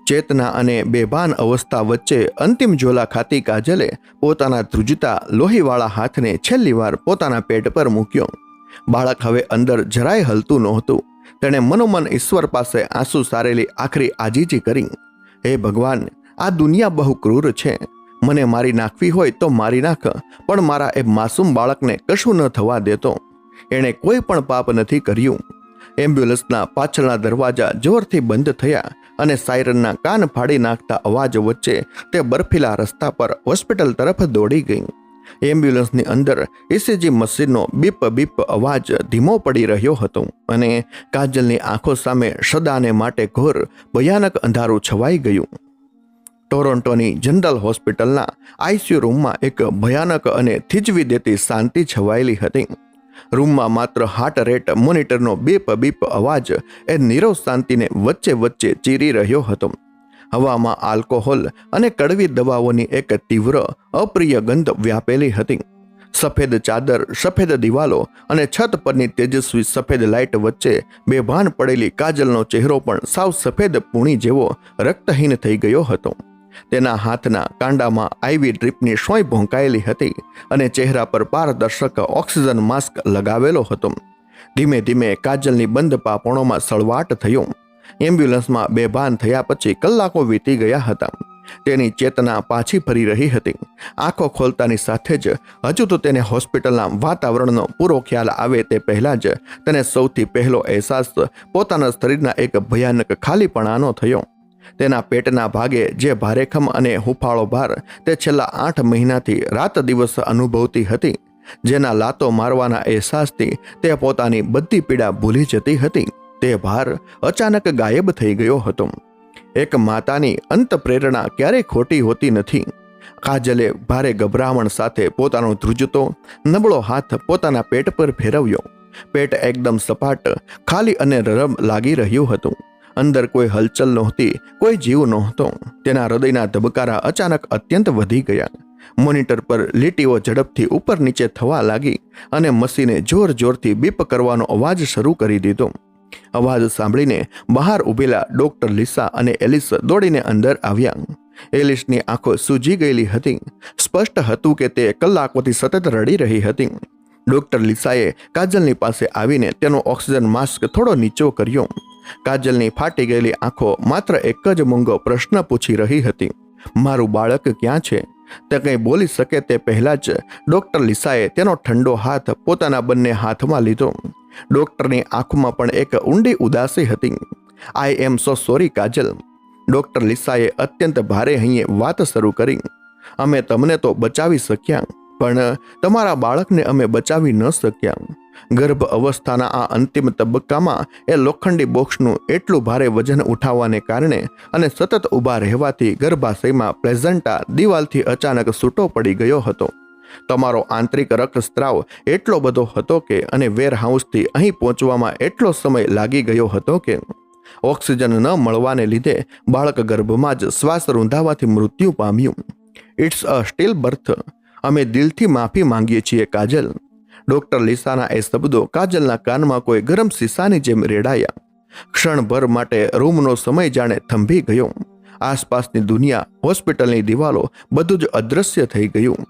Speaker 1: ચેતના અને બેભાન અવસ્થા વચ્ચે અંતિમ ઝોલા ખાતી કાજલે પોતાના ધ્રુજતા લોહીવાળા હાથને છેલ્લી વાર પોતાના પેટ પર મૂક્યો. બાળક હવે અંદર જરાય હલતું નહોતું. તેણે મનોમન ઈશ્વર પાસે આંસુ સારેલી આખરી આજીજી કરી. હે ભગવાન, આ દુનિયા બહુ ક્રૂર છે. મને મારી નાખવી હોય તો મારી નાખ, પણ મારા એ માસૂમ બાળકને કશું ન થવા દેતો. એણે કોઈ પણ પાપ નથી કર્યું. એમ્બ્યુલન્સના પાછળના દરવાજા જોરથી બંધ થયા અને સાયરનના કાન ફાડી નાખતા અવાજ વચ્ચે તે બરફીલા રસ્તા પર હોસ્પિટલ તરફ દોડી ગઈ. એમ્બ્યુલન્સની અંદર ECG મશીનનો બીપ બીપ અવાજ ધીમો પડી રહ્યો હતો અને કાજલની આંખો સામે સદાને માટે ઘોર ભયાનક અંધારું છવાઈ ગયું. ટોરોન્ટોની જનરલ હોસ્પિટલના ICU રૂમમાં એક ભયાનક અને થીજવી દેતી શાંતિ છવાયેલી હતી. રૂમમાં માત્ર હાર્ટ રેટ મોનિટરનો બીપ બીપ અવાજ એ નીરવ શાંતિને વચ્ચે વચ્ચે ચીરી રહ્યો હતો. હવામાં આલ્કોહોલ અને કડવી દવાઓની એક તીવ્ર અપ્રિય ગંધ વ્યાપેલી હતી. સફેદ ચાદર, સફેદ દિવાલો અને છત પરની તેજસ્વી સફેદ લાઇટ વચ્ચે બેભાન પડેલી કાજલનો ચહેરો પણ સાવ સફેદ પૂણી જેવો રક્તહીન થઈ ગયો હતો. તેના હાથના કાંડામાં IV ડ્રીપની સોય ભોંકાયેલી હતી અને ચહેરા પર પારદર્શક ઓક્સિજન માસ્ક લગાવેલો હતો. ધીમે ધીમે કાજલની બંધ પાપણોમાં સળવાટ થયો. એમ્બ્યુલન્સમાં બેભાન થયા પછી કલાકો વીતી ગયા હતા. તેની ચેતના પાછી ફરી રહી હતી. આંખો ખોલતાની સાથે જ હજુ તો તેને હોસ્પિટલના વાતાવરણનો પૂરો ખ્યાલ આવે તે પહેલાં જ તેને સૌથી પહેલો અહેસાસ પોતાના શરીરના એક ભયાનક ખાલીપણાનો થયો. તેના પેટના ભાગે જે ભારેખમ અને હુફાળો ભાર તે છેલ્લા 8 મહિનાથી રાત દિવસ અનુભવતી હતી, જેના લાતો મારવાના અહેસાસથી તે પોતાની બધી પીડા ભૂલી જતી હતી, તે ભાર અચાનક ગાયબ થઈ ગયો હતો. એક માતાની અંત પ્રેરણા ક્યારેય ખોટી હોતી નથી. કાજલે ભારે ગભરામણ સાથે પોતાનો ધ્રુજતો નબળો હાથ પોતાના પેટ પર ફેરવ્યો. પેટ એકદમ સપાટ, ખાલી અને નરમ લાગી રહ્યું હતું. અંદર કોઈ હલચલ નહોતી, કોઈ જીવ નહોતો. તેના હૃદયના ધબકારા અચાનક અત્યંત વધી ગયા. મોનિટર પર લીટીઓ ઝડપથી ઉપર નીચે થવા લાગી અને મશીને જોર જોરથી બીપ કરવાનો અવાજ શરૂ કરી દીધો. અવાજ સાંભળીને બહાર ઊભેલા ડોક્ટર લિસા અને એલિસ દોડીને અંદર આવ્યા. એલિસની આંખો સૂજી ગયેલી હતી. સ્પષ્ટ હતું કે તે કલાકોથી સતત રડી રહી હતી. ડોક્ટર લિસાએ કાજલની પાસે આવીને તેનો ઓક્સિજન માસ્ક થોડો નીચો કર્યો. કાજલની ફાટી ગયેલી આંખો માત્ર એક જ મૂંગો પ્રશ્ન પૂછી રહી હતી, મારું બાળક ક્યાં છે? તે કંઈ બોલી શકે તે પહેલા જ ડોક્ટર લિસાએ તેનો ઠંડો હાથ પોતાના બંને હાથમાં લીધો. ડોક્ટરની આંખમાં પણ એક ઊંડી ઉદાસી હતી. આઈ એમ સો સોરી કાજલ. ડોક્ટર લિસાએ અત્યંત ભારે હૈયે વાત શરૂ કરી. અમે તમને તો બચાવી શક્યા, પણ તમારા બાળકને અમે બચાવી ન શક્યા. ગર્ભ અવસ્થાના આ અંતિમ તબક્કામાં એ લોખંડી બોક્સનું એટલું ભારે વજન ઉઠાવવાને કારણે અને સતત ઊભા રહેવાથી ગર્ભાશયમાં પ્લેઝન્ટા દિવાલથી અચાનક છૂટો પડી ગયો હતો. તમારો આંતરિક રક્તસ્રાવ એટલો બધો હતો કે અને વેરહાઉસથી અહીં પહોંચવામાં એટલો સમય લાગી ગયો હતો કે ઓક્સિજન ન મળવાને લીધે બાળક ગર્ભમાં જ શ્વાસ રૂંધાવાથી મૃત્યુ પામ્યું. It's a still birth. અમે દિલથી માફી માંગીએ છીએ કાજલ. ડોક્ટર લિસાના એ શબ્દો કાજલના કાનમાં કોઈ ગરમ શીશાની જેમ રેડાયા. ક્ષણભર માટે રૂમનો સમય જાણે થંભી ગયો. આસપાસની દુનિયા, હોસ્પિટલની દિવાલો, બધું જ અદૃશ્ય થઈ ગયું.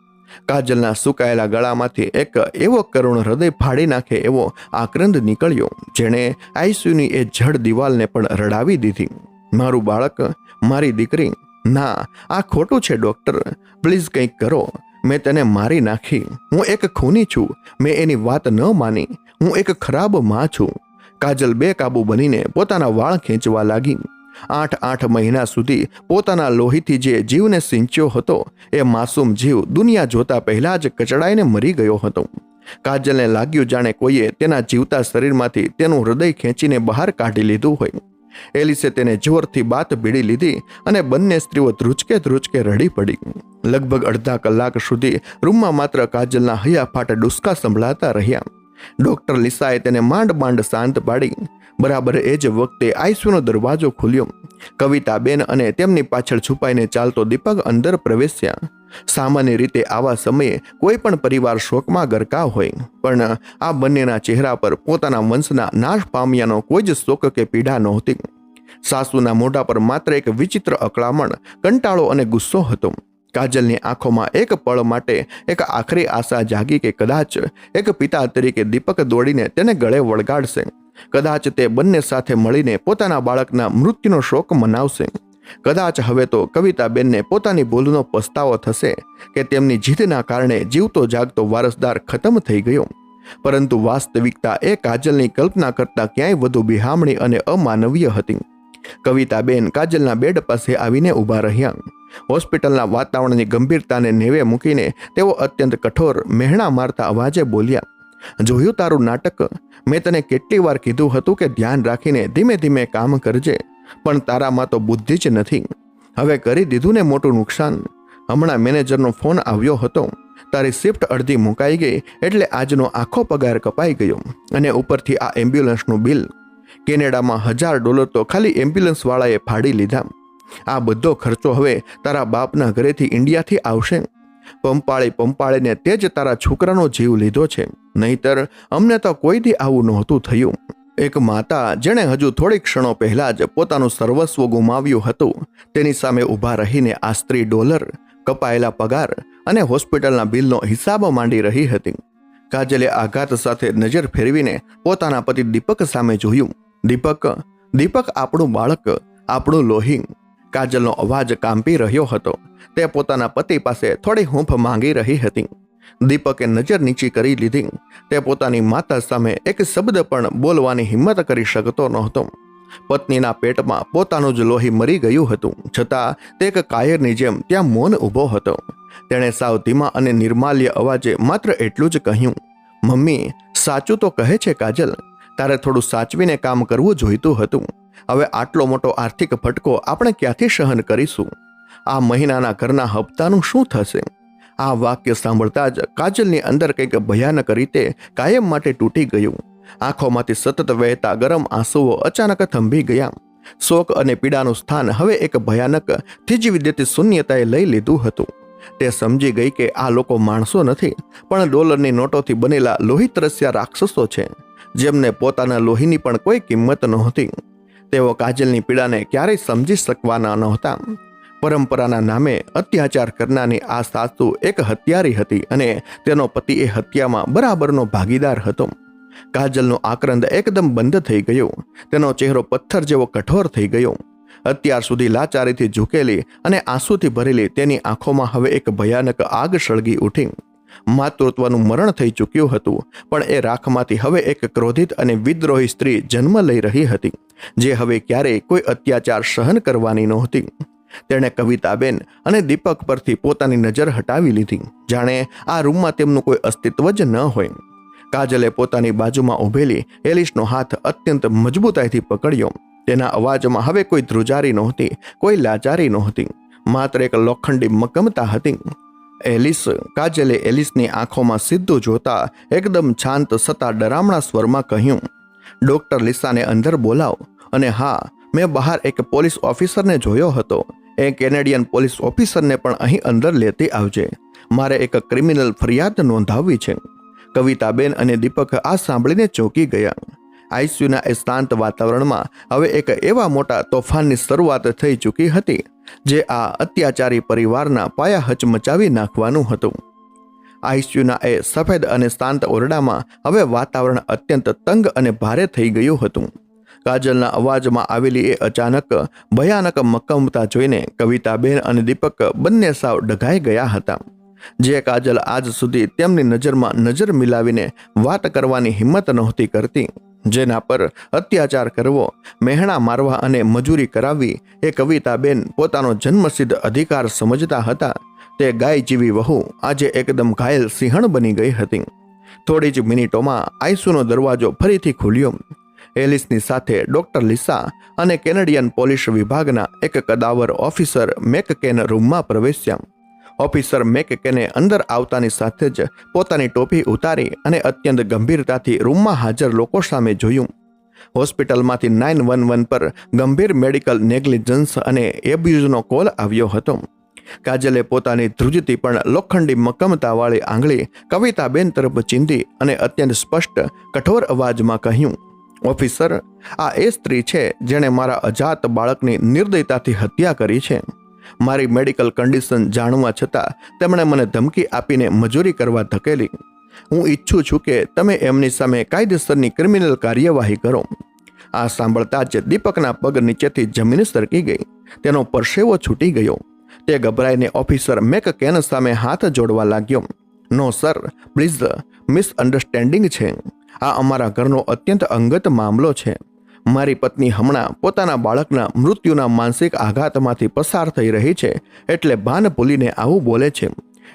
Speaker 1: કાજલના સુકાયેલા ગળામાંથી એક એવો કરુણ હૃદય ફાડી નાખે એવો આક્રંદ નીકળ્યો, જેણે આઈસીયુની એ જડ દિવાલને પણ રડાવી દીધી. મારું બાળક, મારી દીકરી. ના, આ ખોટું છે ડોક્ટર. પ્લીઝ કંઈક કરો. મેં તેને મારી નાખી. હું એક ખૂની છું. મેં એની વાત ન માની. હું એક ખરાબ માં છું. કાજલ બેકાબુ બનીને પોતાના વાળ ખેંચવા લાગી. 8 મહિના સુધી પોતાના લોહીથી જે જીવને સિંચ્યો હતો એ માસૂમ જીવ દુનિયા જોતા પહેલા જ કચડાઈને મરી ગયો હતો. કાજલને લાગ્યું જાણે કોઈએ તેના જીવતા શરીરમાંથી તેનું હૃદય ખેંચીને બહાર કાઢી લીધું હોય. એલિસે તેને જોરથી બાત ભીડી લીધી અને બંને સ્ત્રીઓ ધ્રુજકે રડી પડી. લગભગ અડધા કલાક સુધી રૂમમાં માત્ર કાજલના હૈયાફાટ ડુસકા સંભળાતા રહ્યા. ડોક્ટર લિસાએ તેને માંડ શાંત પાડી. બરાબર એ જ વખતે આઈસીયુનો દરવાજો ખુલ્યો. કવિતાબેન અને તેમની પાછળ છુપાઈને ચાલતો દીપક અંદર પ્રવેશ્યા. સામાન્ય રીતે આવા સમયે કોઈ પણ પરિવાર શોકમાં ગરકાવ હોય, પણ આ બંનેના ચહેરા પર પોતાના વંશના નાશ પામ્યાનો કોઈ જ શોક કે પીડા નહોતી. સાસુના મોઢા પર માત્ર એક વિચિત્ર અકળામણ, કંટાળો અને ગુસ્સો હતો. કાજલની આંખોમાં એક પળ માટે એક આખરી આશા જાગી કે કદાચ એક પિતા તરીકે દીપક દોડીને તેને ગળે વળગાડશે. કદાચ તે બંને સાથે મળીને પોતાના બાળકના મૃત્યુનો શોક મનાવશે. કદાચ હવે તો કવિતાબેનને પોતાની ભૂલનો પસ્તાવો થશે કે તેમની જીદના કારણે જીવતો જાગતો વારસદાર ખતમ થઈ ગયો. પરંતુ વાસ્તવિકતા એ કાજલની કલ્પના કરતાં ક્યાંય વધુ બિહામણી અને અમાનવીય હતી. કવિતાબેન કાજલના બેડ પાસે આવીને ઊભા રહ્યા. હોસ્પિટલના વાતાવરણની ગંભીરતાને નેવે મૂકીને તેઓ અત્યંત કઠોર, મહેણા મારતા અવાજે બોલ્યા, જોયું તારું નાટક? મેં તને કેટલી વાર કીધું હતું કે ધ્યાન રાખીને ધીમે ધીમે કામ કરજે, પણ તારામાં તો બુદ્ધિ જ નથી. હવે કરી દીધું ને મોટું નુકસાન. હમણાં મેનેજરનો ફોન આવ્યો હતો. તારી શિફ્ટ અડધી મુકાઈ ગઈ એટલે આજનો આખો પગાર કપાઈ ગયો, અને ઉપરથી આ એમ્બ્યુલન્સનું બિલ. કેનેડામાં $1000 તો ખાલી એમ્બ્યુલન્સવાળાએ ફાડી લીધા. આ બધો ખર્ચો હવે તારા બાપના ઘરેથી ઇન્ડિયાથી આવશે. પંપાળીને તે જ તારા છોકરાનો જીવ લીધો છે, નહીતર અમને તો કોઈથી આવું નહોતું થયું. એક માતા જેણે હજુ થોડી ક્ષણો પહેલા જ પોતાનું સર્વસ્વ ગુમાવ્યું હતું, તેની સામે ઊભા રહીને આ સ્ત્રી $, કપાયેલા પગાર અને હોસ્પિટલના બિલનો હિસાબ માંડી રહી હતી. કાજલે આઘાત સાથે નજર ફેરવીને પોતાના પતિ દીપક સામે જોયું. દીપક, આપણું બાળક, આપણું લોહી. કાજલનો અવાજ કાંપી રહ્યો હતો. તે પોતાના પતિ પાસે થોડી હૂંફ માંગી રહી હતી. દીપકે નજર નીચી કરી લીધી. તે પોતાની માતા સામે એક શબ્દ પણ બોલવાની હિંમત કરી શકતો નહોતો. પત્નીના પેટમાં પોતાનું જ લોહી મરી ગયું હતું, છતાં તે એક કાયરની જેમ ત્યાં મૌન ઊભો હતો. તેણે સાવ ધીમા અને નિર્માલ્ય અવાજે માત્ર એટલું જ કહ્યું, મમ્મી, સાચું તો કહે છે કાજલ, તારે થોડું સાચવીને કામ કરવું જોઈતું હતું. હવે આટલો મોટો આર્થિક ફટકો આપણે ક્યાંથી સહન કરીશું? આ મહિનાના ઘરના હપ્તાનું શું થશે? આ વાક્ય સાંભળતા જ કાજલની અંદર કંઈક ભયાનક રીતે કાયમ માટે તૂટી ગયું. આંખોમાંથી સતત વહેતા ગરમ આંસુઓ અચાનક થંભી ગયા. શોક અને પીડાનું સ્થાન હવે એક ભયાનક થીજવી દેતી શૂન્યતાએ લઈ લીધું હતું. તે સમજી ગઈ કે આ લોકો માણસો નથી, પણ ડોલરની નોટોથી બનેલા લોહી તરસ્યા રાક્ષસો છે, જેમને પોતાના લોહીની પણ કોઈ કિંમત નહોતી. તેઓ કાજલની પીડાને ક્યારેય સમજી શકવાના નહોતા. પરંપરાના નામે અત્યાચાર કરનારની આ સાસુ એક હત્યારી હતી અને તેનો પતિ એ હત્યામાં બરાબરનો ભાગીદાર હતો. કાજલનો આક્રંદ એકદમ બંધ થઈ ગયો. તેનો ચહેરો પથ્થર જેવો કઠોર થઈ ગયો. અત્યાર સુધી લાચારીથી ઝૂકેલી અને આંસુથી ભરેલી તેની આંખોમાં હવે એક ભયાનક આગ સળગી ઉઠી. માતૃત્વનું મરણ થઈ ચૂક્યું હતું, પણ એ રાખમાંથી હવે એક ક્રોધિત અને વિદ્રોહી સ્ત્રી જન્મ લઈ રહી હતી, જે હવે ક્યારેય કોઈ અત્યાચાર સહન કરવાની નહોતી. તેણે કવિતાબેન અને દીપક પરથી પોતાની નજર હટાવી લીધી, જાણે આ રૂમમાં તેમનું કોઈ અસ્તિત્વ જ ન હોય. કાજલે પોતાની બાજુમાં ઊભેલી એલિસનો હાથ અત્યંત મજબૂતાઈથી પકડ્યો. તેના અવાજમાં હવે કોઈ ધ્રુજારી નહોતી, કોઈ લાચારી નહોતી, માત્ર એક લોખંડી મક્કમતા હતી. એલિસ, કાજલે એલિસની આંખોમાં સીધું જોતા એકદમ શાંત છતાં ડરામણા સ્વરમાં કહ્યું, ડોક્ટર લિસાને અંદર બોલાવ. અને હા, મેં બહાર એક પોલીસ ઓફિસરને જોયો હતો. એ કેનેડિયન પોલીસ ઓફિસરને પણ અહીં અંદર લેતી આવજે. મારે એક ક્રિમિનલ ફરિયાદ નોંધાવવી છે. કવિતાબેન અને દીપક આ સાંભળીને ચોંકી ગયા. આઈસીયુના એ શાંત વાતાવરણમાં હવે એક એવા મોટા તોફાનની શરૂઆત થઈ ચૂકી હતી, જે આ અત્યાચારી પરિવારના પાયા હચમચાવી નાખવાનું હતું. આઈસીયુના એ સફેદ અને શાંત ઓરડામાં હવે વાતાવરણ અત્યંત તંગ અને ભારે થઈ ગયું હતું. કાજલના અવાજમાં આવેલી એ અચાનક ભયાનક મક્કમતા જોઈને કવિતાબેન અને દીપક બંને સાવ ડઘાઈ ગયા હતા. જે કાજલ આજ સુધી તેમની નજરમાં નજર મિલાવીને વાત કરવાની હિંમત નહોતી કરતી, જેના પર અત્યાચાર કરવો, મહેણા મારવા અને મજૂરી કરાવવી એ કવિતાબેન પોતાનો જન્મસિદ્ધ અધિકાર સમજતા હતા, તે ગાય જેવી વહુ આજે એકદમ ઘાયલ સિંહણ બની ગઈ હતી. થોડી જ મિનિટોમાં આઈસીયુનો દરવાજો ફરીથી ખુલ્યો. એલિસની સાથે ડોક્ટર લિસા અને કેનેડિયન પોલીસ વિભાગના એક કદાવર ઓફિસર મેકકેન રૂમમાં પ્રવેશ્યા. ઓફિસર મેકકેને અંદર આવતાની સાથે જ પોતાની ટોપી ઉતારી અને અત્યંત ગંભીરતાથી રૂમમાં હાજર લોકો સામે જોયું. હોસ્પિટલમાંથી 911 પર ગંભીર મેડિકલ નેગ્લિજન્સ અને એબ્યુઝનો કોલ આવ્યો હતો. કાજલે પોતાની ધ્રુજતી પણ લોખંડી મક્કમતાવાળી આંગળી કવિતાબેન તરફ ચીંધી અને અત્યંત સ્પષ્ટ કઠોર અવાજમાં કહ્યું, ઓફિસર, આ એ સ્ત્રી છે જેણે મારા અજાત બાળકની નિર્દયતાથી હત્યા કરી છે. મારી મેડિકલ કન્ડિશન જાણવા છતાં તેમણે મને ધમકી આપીને મજૂરી કરવા ધકેલી. હું ઈચ્છું છું કે તમે એમની સામે કાયદેસરની ક્રિમિનલ કાર્યવાહી કરો. આ સાંભળતા જ દીપકના પગ નીચેથી જમીન સરકી ગઈ. તેનો પરસેવો છૂટી ગયો. તે ગભરાઈને ઓફિસર મેકકેન સામે હાથ જોડવા લાગ્યો. નો સર, પ્લીઝ, મિસઅન્ડરસ્ટેન્ડિંગ છે. આ અમારા ઘરનો અત્યંત અંગત મામલો છે. મારી પત્ની હમણાં પોતાના બાળકના મૃત્યુના માનસિક આઘાતમાંથી પસાર થઈ રહી છે, એટલે ભાન ભૂલીને આવું બોલે છે.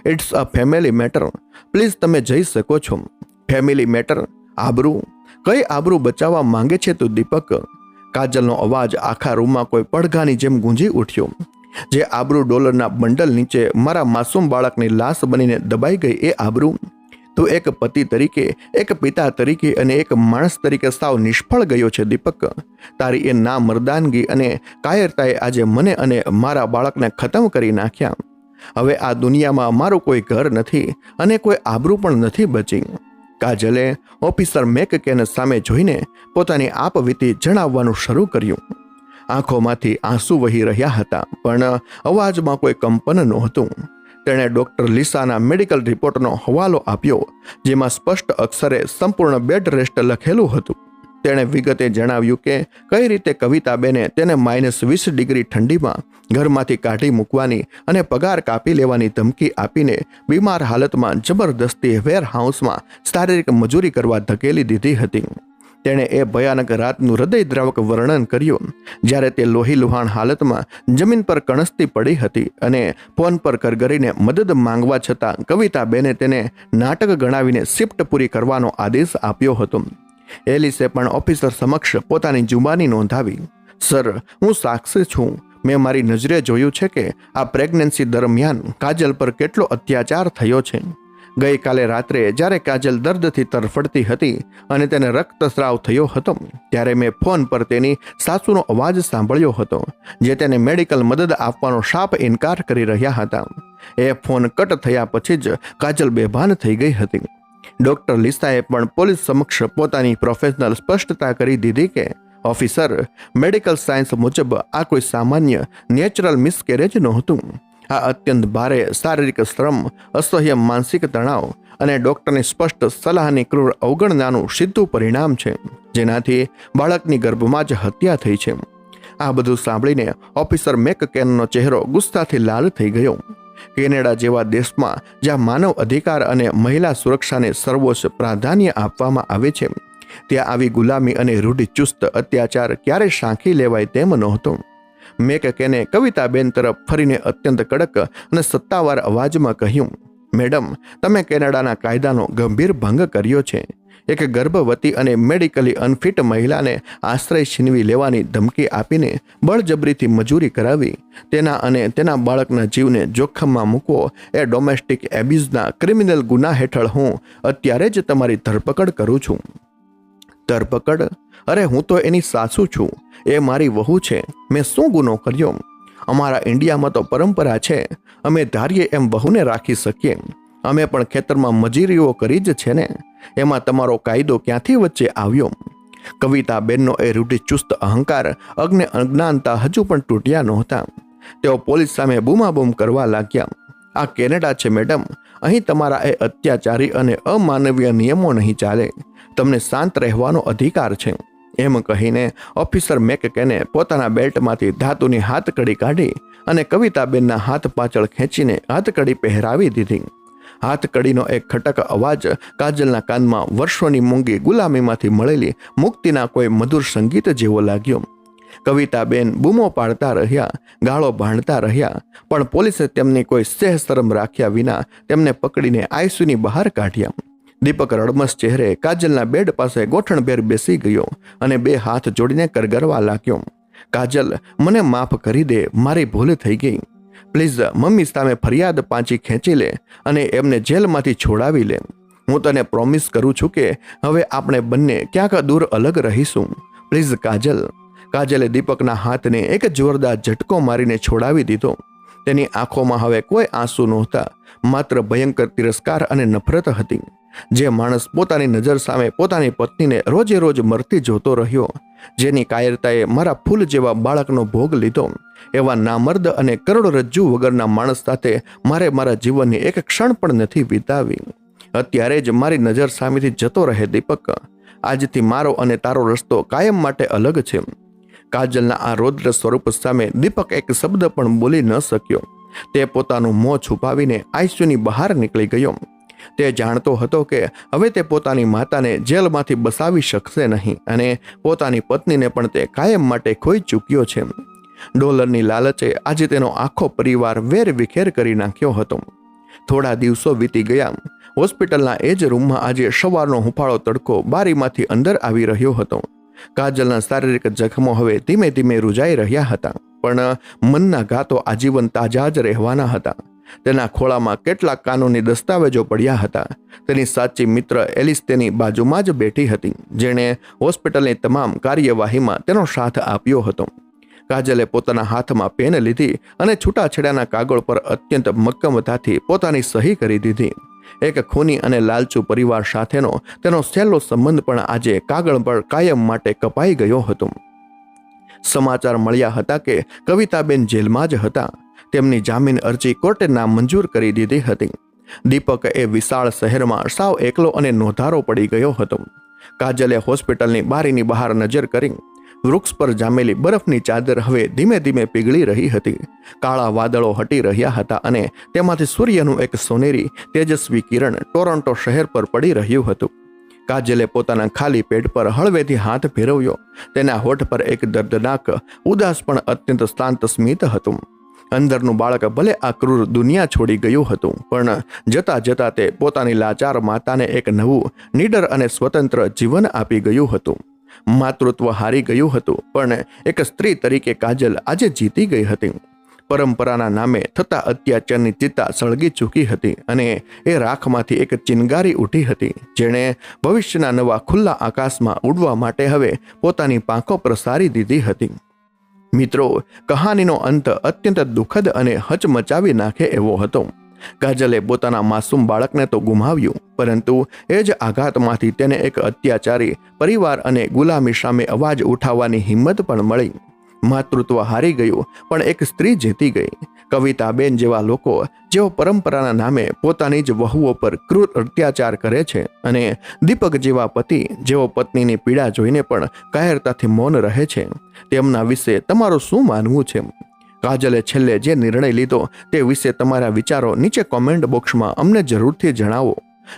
Speaker 1: It's a family matter. Please, તમે જઈ શકો છો. Family matter? આબરૂ? કઈ આબરૂ બચાવવા માંગે છે તું દીપક? કાજલનો અવાજ આખા રૂમમાં કોઈ પડઘાની જેમ ગુંજી ઉઠ્યો. જે આબરૂ ડોલરના બંડલ નીચે મારા માસૂમ બાળકની લાશ બનીને દબાઈ ગઈ, એ આબરૂ? તું એક પતિ તરીકે, એક પિતા તરીકે અને એક માણસ તરીકે સાવ નિષ્ફળ ગયો છે દીપક. તારી એ ના મર્દાનગી અને કાયરતાએ આજે મને અને મારા બાળકને ખતમ કરી નાખ્યા. હવે આ દુનિયામાં મારું કોઈ ઘર નથી અને કોઈ આબરૂ પણ નથી બચી. કાજલે ઓફિસર મેકકેન સામે જોઈને પોતાની આપવીતી જણાવવાનું શરૂ કર્યું. આંખોમાંથી આંસુ વહી રહ્યા હતા, પણ અવાજમાં કોઈ કંપન નહોતું. તેણે ડોક્ટર લિસાના મેડિકલ રિપોર્ટનો હવાલો આપ્યો, જેમાં સ્પષ્ટ અક્ષરે સંપૂર્ણ બેડ રેસ્ટ લખેલું હતું. તેણે વિગતે જણાવ્યું કે કઈ રીતે કવિતાબેને તેને -20 ડિગ્રી ઠંડીમાં ઘરમાંથી કાઢી મૂકવાની અને પગાર કાપી લેવાની ધમકી આપીને બીમાર હાલતમાં જબરદસ્તી વેરહાઉસમાં શારીરિક મજૂરી કરવા ધકેલી દીધી હતી. તેણે એ ભયાનક રાતનું હૃદયદ્રાવક વર્ણન કર્યું જ્યારે તે લોહીલુહાણ હાલતમાં જમીન પર કણસતી પડી હતી અને ફોન પર કરગરીને મદદ માંગવા છતાં કવિતાબેને તેને નાટક ગણાવીને શિફ્ટ પૂરી કરવાનો આદેશ આપ્યો હતો. એલિસે પણ ઓફિસર સમક્ષ પોતાની જુબાની નોંધાવી. સર, હું સાક્ષી છું. મેં મારી નજરે જોયું છે કે આ પ્રેગ્નન્સી દરમિયાન કાજલ પર કેટલો અત્યાચાર થયો છે. ગઈકાલે રાત્રે જ્યારે કાજલ દર્દથી તરફડતી હતી અને તેને રક્તસ્રાવ થયો હતો ત્યારે મેં ફોન પર તેની સાસુનો અવાજ સાંભળ્યો હતો જે તેને મેડિકલ મદદ આપવાનો શાપ ઇનકાર કરી રહ્યા હતા. એ ફોન કટ થયા પછી જ કાજલ બેભાન થઈ ગઈ હતી. ડોક્ટર લિસાએ પણ પોલીસ સમક્ષ પોતાની પ્રોફેશનલ સ્પષ્ટતા કરી દીધી કે ઓફિસર, મેડિકલ સાયન્સ મુજબ આ કોઈ સામાન્ય નેચરલ મિસકેરેજ નહોતું. આ અત્યંત ભારે શારીરિક શ્રમ, અસહ્ય માનસિક તણાવ અને ડોક્ટરની સ્પષ્ટ સલાહની ક્રૂર અવગણનાનું સીધું પરિણામ છે, જેનાથી બાળકની ગર્ભમાં જ હત્યા થઈ છે. આ બધું સાંભળીને ઓફિસર મેકકેનનો ચહેરો ગુસ્સાથી લાલ થઈ ગયો. કેનેડા જેવા દેશમાં જ્યાં માનવ અધિકાર અને મહિલા સુરક્ષાને સર્વોચ્ચ પ્રાધાન્ય આપવામાં આવે છે, ત્યાં આવી ગુલામી અને રૂઢિચુસ્ત અત્યાચાર ક્યારે સાંખી લેવાય તેમ નહોતો. મેકકેને કવિતાબેન તરફ ફરીને અત્યંત કડક અને સત્તાવાર અવાજમાં કહ્યું, મેડમ, તમે કેનેડાના કાયદાનો ગંભીર ભંગ કર્યો છે. એક ગર્ભવતી અને મેડિકલી અનફિટ મહિલાને આશ્રય છીનવી લેવાની ધમકી આપીને બળજબરીથી મજૂરી કરાવી, તેના અને તેના બાળકના જીવને જોખમમાં મૂકવો એ ડોમેસ્ટિક એબ્યુઝના ક્રિમિનલ ગુના હેઠળ હું અત્યારે જ તમારી ધરપકડ કરું છું. ધરપકડ? અરે, હું તો એની સાસુ છું. એ મારી વહુ છે. મેં શું ગુનો કર્યો? અમારા ઇન્ડિયામાં તો પરંપરા છે, અમે ધારીએ એમ વહુને રાખી શકીએ. અમે પણ ખેતરમાં મજૂરીઓ કરી જ છે ને. એમાં તમારો કાયદો ક્યાંથી વચ્ચે આવ્યો? કવિતાબેનનો એ રૂઢિચુસ્ત અહંકાર અને અજ્ઞાનતા હજુ પણ તૂટ્યા નહોતા. તેઓ પોલીસ સામે બૂમાબૂમ કરવા લાગ્યા. આ કેનેડા છે મેડમ, અહીં તમારા એ અત્યાચારી અને અમાનવીય નિયમો નહીં ચાલે. તમને શાંત રહેવાનો અધિકાર છે. એમ કહીને ઓફિસર મેકકેને પોતાના બેલ્ટમાંથી ધાતુની હાથકડી કાઢી અને કવિતાબેનના હાથ પાછળ ખેંચીને હાથકડી પહેરાવી દીધી. હાથકડીનો એક ખટક અવાજ કાજલના કાનમાં વર્ષોની મૂંગી ગુલામીમાંથી મળેલી મુક્તિના કોઈ મધુર સંગીત જેવો લાગ્યો. કવિતાબેન બૂમો પાડતા રહ્યા, ગાળો ભાંડતા રહ્યા, પણ પોલીસે તેમની કોઈ સહેશરમ રાખ્યા વિના તેમને પકડીને આઈસીયુની બહાર કાઢ્યા. દીપક રડમસ ચહેરે કાજલના બેડ પાસે ગોઠણભેર બેસી ગયો અને બે હાથ જોડીને કરગરવા લાગ્યો. કાજલ, મને માફ કરી દે, મારી ભૂલ થઈ ગઈ. પ્લીઝ મમ્મી સામે ફરિયાદ પાંચી ખેંચી લે અને એમને જેલમાંથી છોડાવી લે. હું તને પ્રોમિસ કરું છું કે હવે આપણે બંને ક્યાંક દૂર અલગ રહીશું. પ્લીઝ કાજલ. કાજલે દીપકના હાથને એક જોરદાર ઝટકો મારીને છોડાવી દીધો. તેની આંખોમાં હવે કોઈ આંસુ નહોતા, માત્ર ભયંકર તિરસ્કાર અને નફરત હતી. જે માણસ પોતાની નજર સામે પોતાની પત્નીને રોજે રોજ મરતી જોતો રહ્યો, જેની કાયરતાએ મારા ફૂલ જેવા બાળકનો ભોગ લીધો, એવા નામર્દ અને કરોડરજ્જુ વગરના માણસ સાથે મારે મારા જીવનની એક ક્ષણ પણ નથી વિતાવી. અત્યારે જ મારી નજર સામેથી જતો રહે દીપક. આજથી મારો અને તારો રસ્તો કાયમ માટે અલગ છે. કાજલના આ રૌદ્ર સ્વરૂપ સામે દીપક એક શબ્દ પણ બોલી ન શક્યો. તે પોતાનું મોં છુપાવીને આઈસીયુની બહાર નીકળી ગયો. તે જાણતો હતો કે હવે તે પોતાની માતાને જેલમાંથી બસાવી શકશે નહીં અને પોતાની પત્નીને પણ તે કાયમ માટે ખોઈ ચૂક્યો છે. ડોલરની લાલચે આજે તેનો આખો પરિવાર વેર વિખેર કરી નાખ્યો હતો. થોડા દિવસો વીતી ગયા. હોસ્પિટલના એ જ રૂમમાં આજે સવારનો હુંફાળો તડકો બારીમાંથી અંદર આવી રહ્યો હતો. કાજલના શારીરિક જખમો હવે ધીમે ધીમે રૂજાઈ રહ્યા હતા, પણ મનના ઘાતો આજીવન તાજા જ રહેવાના હતા. તેના ખોળામાં કેટલાક કાનૂની દસ્તાવેજો પડ્યા હતા. તેની સાચી મિત્ર એલિસ તેની બાજુમાં જ બેઠી હતી, જેણે હોસ્પિટલની તમામ કાર્યવાહીમાં તેનો સાથ આપ્યો હતો. કાજલે પોતાના હાથમાં પેન લીધી અને છૂટાછેડાના કાગળ પર અત્યંત મક્કમતાથી પોતાની સહી કરી દીધી. એક ખૂની અને લાલચુ પરિવાર સાથેનો તેનો સહેલો સંબંધ પણ આજે કાગળ પર કાયમ માટે કપાઈ ગયો હતો. સમાચાર મળ્યા હતા કે કવિતાબેન જેલમાં જ હતા. તેમની જામીન અરજી કોર્ટે નામંજૂર કરી દીધી હતી. દીપક એ વિશાળ શહેરમાં સાવ એકલો અને નોંધારો પડી ગયો હતો. કાજલે હોસ્પિટલની બારીની બહાર નજર કરી. વૃક્ષ પર જામેલી બરફની ચાદર હવે ધીમે ધીમે પીગળી રહી હતી. કાળા વાદળો હટી રહ્યા હતા અને તેમાંથી સૂર્યનું એક સોનેરી તેજસ્વી કિરણ ટોરોન્ટો શહેર પર પડી રહ્યું હતું. કાજલે પોતાના ખાલી પેટ પર હળવેથી હાથ ફેરવ્યો. તેના હોઠ પર એક દર્દનાક ઉદાસ પણ અત્યંત શાંત સ્મિત હતું. અંદરનું બાળક ભલે આ ક્રૂર દુનિયા છોડી ગયું હતું, પણ જતા જતા તે પોતાની લાચાર માતાને એક નવું, નીડર અને સ્વતંત્ર જીવન આપી ગયું હતું. માતૃત્વ હારી ગયું હતું, પણ એક સ્ત્રી તરીકે કાજલ આજે જીતી ગઈ હતી. પરંપરાના નામે થતા અત્યાચારની ચિત્તા સળગી ચૂકી હતી અને એ રાખમાંથી એક ચિનગારી ઉઠી હતી, જેણે ભવિષ્યના નવા ખુલ્લા આકાશમાં ઉડવા માટે હવે પોતાની પાંખો પ્રસારી દીધી હતી. મિત્રો, કહાનીનો અંત અત્યંત દુઃખદ અને હચમચાવી નાખે એવો હતો. કાજલે પોતાના માસૂમ બાળકને તો ગુમાવ્યું, પરંતુ એ જ આઘાતમાંથી તેને એક અત્યાચારી પરિવાર અને ગુલામી સામે અવાજ ઉઠાવવાની હિંમત પણ મળી. માતૃત્વ હારી ગયું, પણ એક સ્ત્રી જીતી ગઈ. કવિતાબેન જેવા લોકો જેઓ પરંપરાના નામે પોતાની જ વહુઓ પર ક્રૂર અત્યાચાર કરે છે, અને દીપક જેવા પતિ જેઓ પત્નીની પીડા જોઈને પણ કાયરતાથી મૌન રહે છે, તેમના વિશે તમારું શું માનવું છે? કાજલે છેલ્લે જે નિર્ણય લીધો તે વિશે તમારા વિચારો નીચે કોમેન્ટ બોક્સમાં અમને જરૂરથી જણાવો.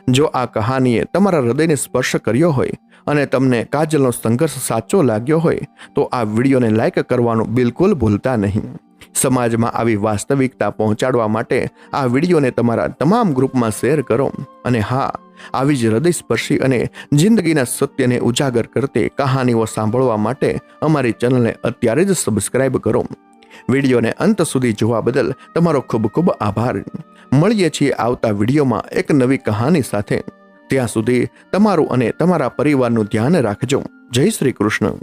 Speaker 1: જો આ કહાનીએ તમારા હૃદયને સ્પર્શ કર્યો હોય અને તમને કાજલનો સંઘર્ષ સાચો લાગ્યો હોય તો આ વિડીયોને લાઈક કરવાનું બિલકુલ ભૂલતા નહીં. સમાજમાં આવી વાસ્તવિકતા પહોંચાડવા માટે આ વિડીયોને તમારા તમામ ગ્રુપમાં શેર કરો. અને હા, આવી જ હૃદયસ્પર્શી અને જિંદગીના સત્યને ઉજાગર કરતી કહાનીઓ સાંભળવા માટે અમારી ચેનલને અત્યારે જ સબસ્ક્રાઇબ કરો. વિડીયોને અંત સુધી જોવા બદલ તમારો ખૂબ ખૂબ આભાર. મળીએ છીએ આવતા વિડીયોમાં એક નવી કહાની સાથે. ત્યાં સુધી તમારું અને તમારા પરિવારનું ધ્યાન રાખજો. જય શ્રી કૃષ્ણ.